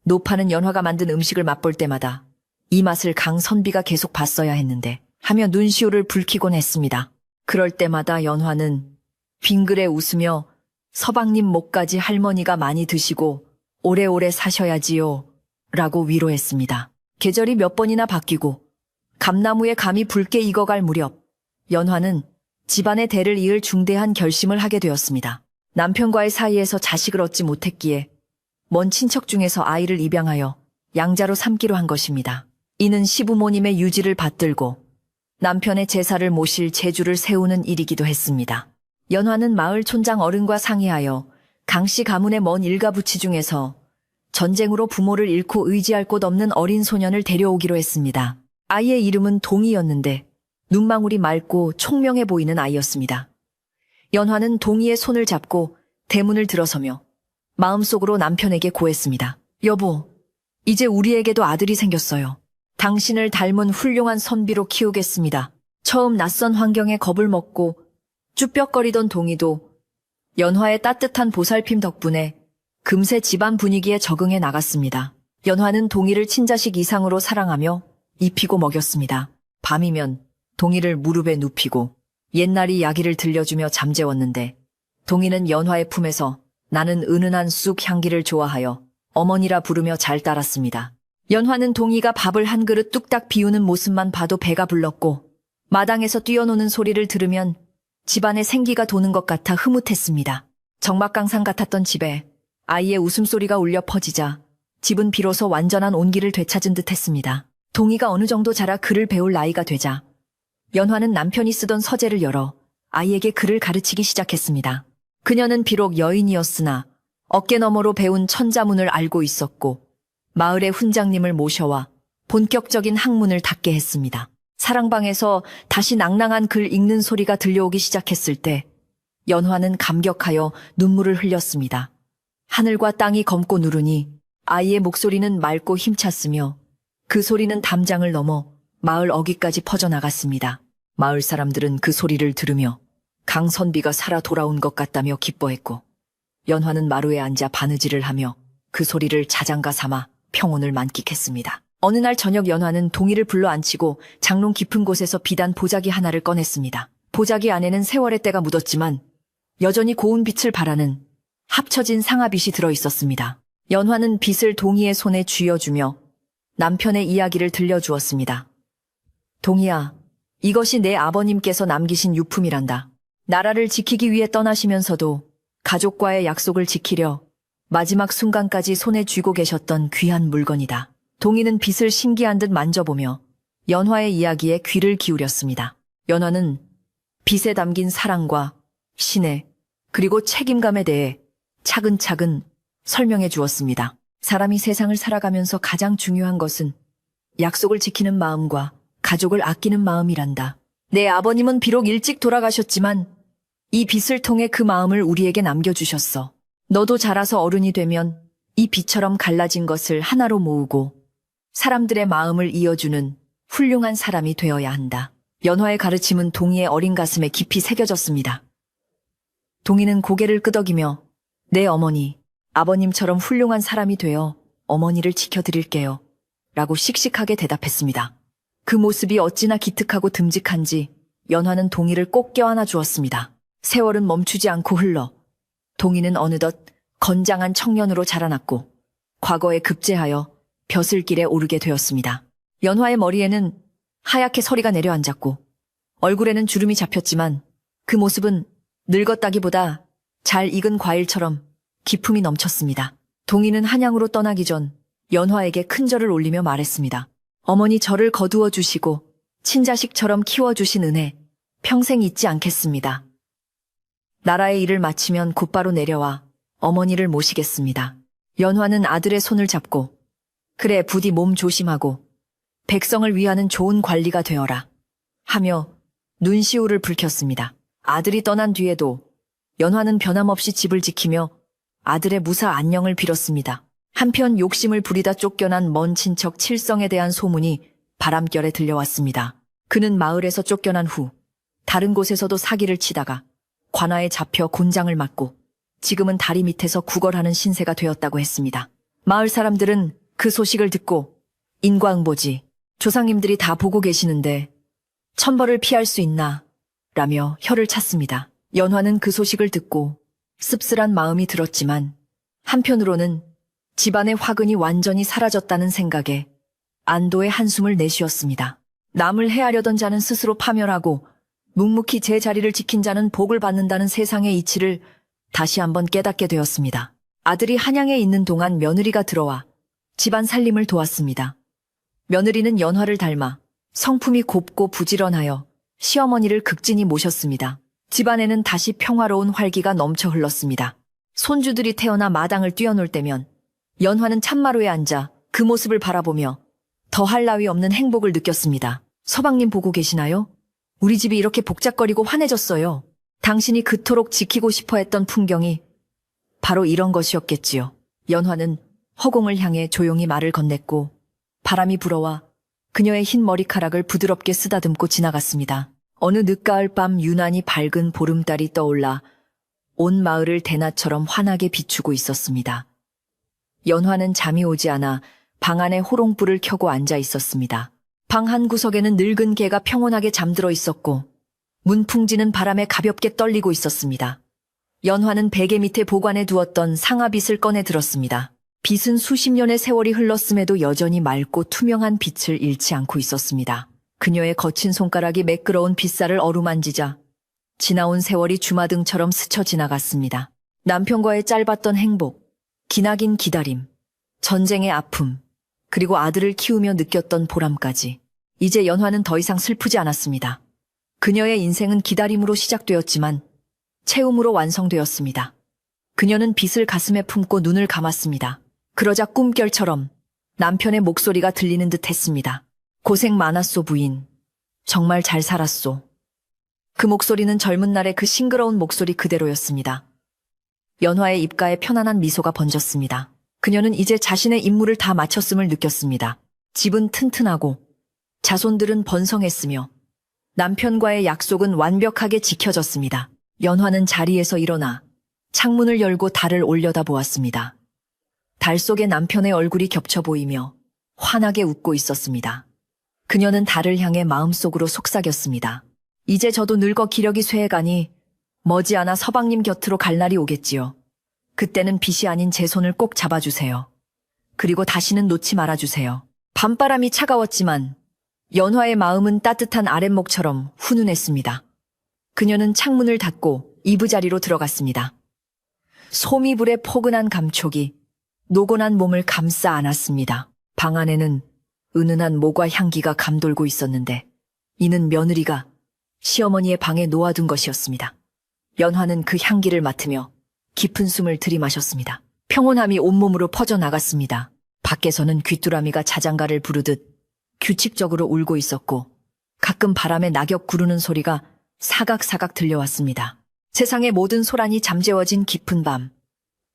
노파는 연화가 만든 음식을 맛볼 때마다 이 맛을 강선비가 계속 봤어야 했는데 하며 눈시울을 붉히곤 했습니다. 그럴 때마다 연화는 빙그레 웃으며 서방님 목까지 할머니가 많이 드시고 오래오래 사셔야지요 라고 위로했습니다. 계절이 몇 번이나 바뀌고 감나무에 감이 붉게 익어갈 무렵 연화는 집안의 대를 이을 중대한 결심을 하게 되었습니다. 남편과의 사이에서 자식을 얻지 못했기에 먼 친척 중에서 아이를 입양하여 양자로 삼기로 한 것입니다. 이는 시부모님의 유지를 받들고 남편의 제사를 모실 제주를 세우는 일이기도 했습니다. 연화는 마을 촌장 어른과 상의하여 강씨 가문의 먼 일가부치 중에서 전쟁으로 부모를 잃고 의지할 곳 없는 어린 소년을 데려오기로 했습니다. 아이의 이름은 동이였는데 눈망울이 맑고 총명해 보이는 아이였습니다. 연화는 동이의 손을 잡고 대문을 들어서며 마음속으로 남편에게 고했습니다. 여보, 이제 우리에게도 아들이 생겼어요. 당신을 닮은 훌륭한 선비로 키우겠습니다. 처음 낯선 환경에 겁을 먹고 쭈뼛거리던 동희도 연화의 따뜻한 보살핌 덕분에 금세 집안 분위기에 적응해 나갔습니다. 연화는 동희를 친자식 이상으로 사랑하며 입히고 먹였습니다. 밤이면 동희를 무릎에 눕히고 옛날 이야기를 들려주며 잠재웠는데 동희는 연화의 품에서 나는 은은한 쑥 향기를 좋아하여 어머니라 부르며 잘 따랐습니다. 연화는 동희가 밥을 한 그릇 뚝딱 비우는 모습만 봐도 배가 불렀고 마당에서 뛰어노는 소리를 들으면 집안에 생기가 도는 것 같아 흐뭇했습니다. 적막강산 같았던 집에 아이의 웃음소리가 울려 퍼지자 집은 비로소 완전한 온기를 되찾은 듯 했습니다. 동희가 어느 정도 자라 글을 배울 나이가 되자 연화는 남편이 쓰던 서재를 열어 아이에게 글을 가르치기 시작했습니다. 그녀는 비록 여인이었으나 어깨너머로 배운 천자문을 알고 있었고 마을의 훈장님을 모셔와 본격적인 학문을 닦게 했습니다. 사랑방에서 다시 낭낭한 글 읽는 소리가 들려오기 시작했을 때 연화는 감격하여 눈물을 흘렸습니다. 하늘과 땅이 검고 누르니 아이의 목소리는 맑고 힘찼으며 그 소리는 담장을 넘어 마을 어귀까지 퍼져나갔습니다. 마을 사람들은 그 소리를 들으며 강선비가 살아 돌아온 것 같다며 기뻐했고 연화는 마루에 앉아 바느질을 하며 그 소리를 자장가 삼아 평온을 만끽했습니다. 어느 날 저녁 연화는 동희를 불러 앉히고 장롱 깊은 곳에서 비단 보자기 하나를 꺼냈습니다. 보자기 안에는 세월의 때가 묻었지만 여전히 고운 빛을 발하는 합쳐진 상아빛이 들어있었습니다. 연화는 빛을 동희의 손에 쥐어주며 남편의 이야기를 들려주었습니다. 동희야, 이것이 내 아버님께서 남기신 유품이란다. 나라를 지키기 위해 떠나시면서도 가족과의 약속을 지키려 마지막 순간까지 손에 쥐고 계셨던 귀한 물건이다. 동희는 빛을 신기한 듯 만져보며 연화의 이야기에 귀를 기울였습니다. 연화는 빛에 담긴 사랑과 신뢰 그리고 책임감에 대해 차근차근 설명해 주었습니다. 사람이 세상을 살아가면서 가장 중요한 것은 약속을 지키는 마음과 가족을 아끼는 마음이란다. 내 아버님은 비록 일찍 돌아가셨지만 이 빛을 통해 그 마음을 우리에게 남겨주셨어. 너도 자라서 어른이 되면 이 빛처럼 갈라진 것을 하나로 모으고 사람들의 마음을 이어주는 훌륭한 사람이 되어야 한다. 연화의 가르침은 동희의 어린 가슴에 깊이 새겨졌습니다. 동희는 고개를 끄덕이며 내 어머니, 아버님처럼 훌륭한 사람이 되어 어머니를 지켜드릴게요. 라고 씩씩하게 대답했습니다. 그 모습이 어찌나 기특하고 듬직한지 연화는 동희를 꼭 껴안아 주었습니다. 세월은 멈추지 않고 흘러 동희는 어느덧 건장한 청년으로 자라났고 과거에 급제하여 벼슬길에 오르게 되었습니다. 연화의 머리에는 하얗게 서리가 내려앉았고 얼굴에는 주름이 잡혔지만 그 모습은 늙었다기보다 잘 익은 과일처럼 기품이 넘쳤습니다. 동희는 한양으로 떠나기 전 연화에게 큰 절을 올리며 말했습니다. 어머니 저를 거두어 주시고 친자식처럼 키워주신 은혜 평생 잊지 않겠습니다. 나라의 일을 마치면 곧바로 내려와 어머니를 모시겠습니다. 연화는 아들의 손을 잡고 그래 부디 몸 조심하고 백성을 위하는 좋은 관리가 되어라 하며 눈시울을 붉혔습니다. 아들이 떠난 뒤에도 연화는 변함없이 집을 지키며 아들의 무사 안녕을 빌었습니다. 한편 욕심을 부리다 쫓겨난 먼 친척 칠성에 대한 소문이 바람결에 들려왔습니다. 그는 마을에서 쫓겨난 후 다른 곳에서도 사기를 치다가 관아에 잡혀 곤장을 맞고 지금은 다리 밑에서 구걸하는 신세가 되었다고 했습니다. 마을 사람들은 그 소식을 듣고 인과응보지 조상님들이 다 보고 계시는데 천벌을 피할 수 있나 라며 혀를 찼습니다. 연화는 그 소식을 듣고 씁쓸한 마음이 들었지만 한편으로는 집안의 화근이 완전히 사라졌다는 생각에 안도의 한숨을 내쉬었습니다. 남을 해하려던 자는 스스로 파멸하고 묵묵히 제 자리를 지킨 자는 복을 받는다는 세상의 이치를 다시 한번 깨닫게 되었습니다. 아들이 한양에 있는 동안 며느리가 들어와 집안 살림을 도왔습니다. 며느리는 연화를 닮아 성품이 곱고 부지런하여 시어머니를 극진히 모셨습니다. 집안에는 다시 평화로운 활기가 넘쳐 흘렀습니다. 손주들이 태어나 마당을 뛰어놀 때면 연화는 참마루에 앉아 그 모습을 바라보며 더할 나위 없는 행복을 느꼈습니다. 서방님 보고 계시나요? 우리 집이 이렇게 복잡거리고 환해졌어요. 당신이 그토록 지키고 싶어 했던 풍경이 바로 이런 것이었겠지요. 연화는 허공을 향해 조용히 말을 건넸고 바람이 불어와 그녀의 흰 머리카락을 부드럽게 쓰다듬고 지나갔습니다. 어느 늦가을 밤 유난히 밝은 보름달이 떠올라 온 마을을 대낮처럼 환하게 비추고 있었습니다. 연화는 잠이 오지 않아 방 안에 호롱불을 켜고 앉아 있었습니다. 방 한 구석에는 늙은 개가 평온하게 잠들어 있었고 문풍지는 바람에 가볍게 떨리고 있었습니다. 연화는 베개 밑에 보관해 두었던 상아빗을 꺼내 들었습니다. 빗은 수십 년의 세월이 흘렀음에도 여전히 맑고 투명한 빛을 잃지 않고 있었습니다. 그녀의 거친 손가락이 매끄러운 빗살을 어루만지자 지나온 세월이 주마등처럼 스쳐 지나갔습니다. 남편과의 짧았던 행복, 기나긴 기다림, 전쟁의 아픔, 그리고 아들을 키우며 느꼈던 보람까지. 이제 연화는 더 이상 슬프지 않았습니다. 그녀의 인생은 기다림으로 시작되었지만 채움으로 완성되었습니다. 그녀는 빗을 가슴에 품고 눈을 감았습니다. 그러자 꿈결처럼 남편의 목소리가 들리는 듯 했습니다. 고생 많았소 부인. 정말 잘 살았소. 그 목소리는 젊은 날의 그 싱그러운 목소리 그대로였습니다. 연화의 입가에 편안한 미소가 번졌습니다. 그녀는 이제 자신의 임무를 다 마쳤음을 느꼈습니다. 집은 튼튼하고 자손들은 번성했으며 남편과의 약속은 완벽하게 지켜졌습니다. 연화는 자리에서 일어나 창문을 열고 달을 올려다보았습니다. 달 속에 남편의 얼굴이 겹쳐 보이며 환하게 웃고 있었습니다. 그녀는 달을 향해 마음속으로 속삭였습니다. 이제 저도 늙어 기력이 쇠해가니 머지않아 서방님 곁으로 갈 날이 오겠지요. 그때는 빛이 아닌 제 손을 꼭 잡아주세요. 그리고 다시는 놓지 말아주세요. 밤바람이 차가웠지만 연화의 마음은 따뜻한 아랫목처럼 훈훈했습니다. 그녀는 창문을 닫고 이부자리로 들어갔습니다. 소미불의 포근한 감촉이 노곤한 몸을 감싸 안았습니다. 방 안에는 은은한 모과 향기가 감돌고 있었는데 이는 며느리가 시어머니의 방에 놓아둔 것이었습니다. 연화는 그 향기를 맡으며 깊은 숨을 들이마셨습니다. 평온함이 온몸으로 퍼져나갔습니다. 밖에서는 귀뚜라미가 자장가를 부르듯 규칙적으로 울고 있었고 가끔 바람에 낙엽 구르는 소리가 사각사각 들려왔습니다. 세상의 모든 소란이 잠재워진 깊은 밤.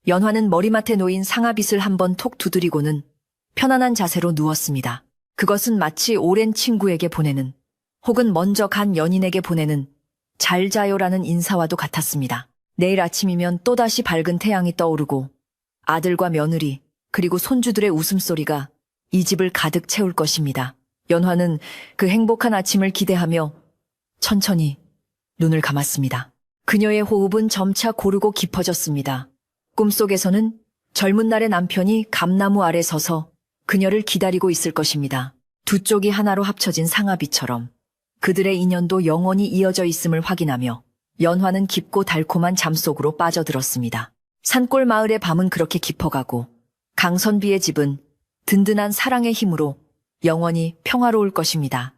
연화는 머리맡에 놓인 상아빗을 한번 톡 두드리고는 편안한 자세로 누웠습니다. 그것은 마치 오랜 친구에게 보내는 혹은 먼저 간 연인에게 보내는 잘 자요라는 인사와도 같았습니다. 내일 아침이면 또다시 밝은 태양이 떠오르고 아들과 며느리 그리고 손주들의 웃음소리가 이 집을 가득 채울 것입니다. 연화는 그 행복한 아침을 기대하며 천천히 눈을 감았습니다. 그녀의 호흡은 점차 고르고 깊어졌습니다. 꿈속에서는 젊은 날의 남편이 감나무 아래 서서 그녀를 기다리고 있을 것입니다. 두 쪽이 하나로 합쳐진 상아비처럼 그들의 인연도 영원히 이어져 있음을 확인하며 연화는 깊고 달콤한 잠속으로 빠져들었습니다. 산골 마을의 밤은 그렇게 깊어가고 강선비의 집은 든든한 사랑의 힘으로 영원히 평화로울 것입니다.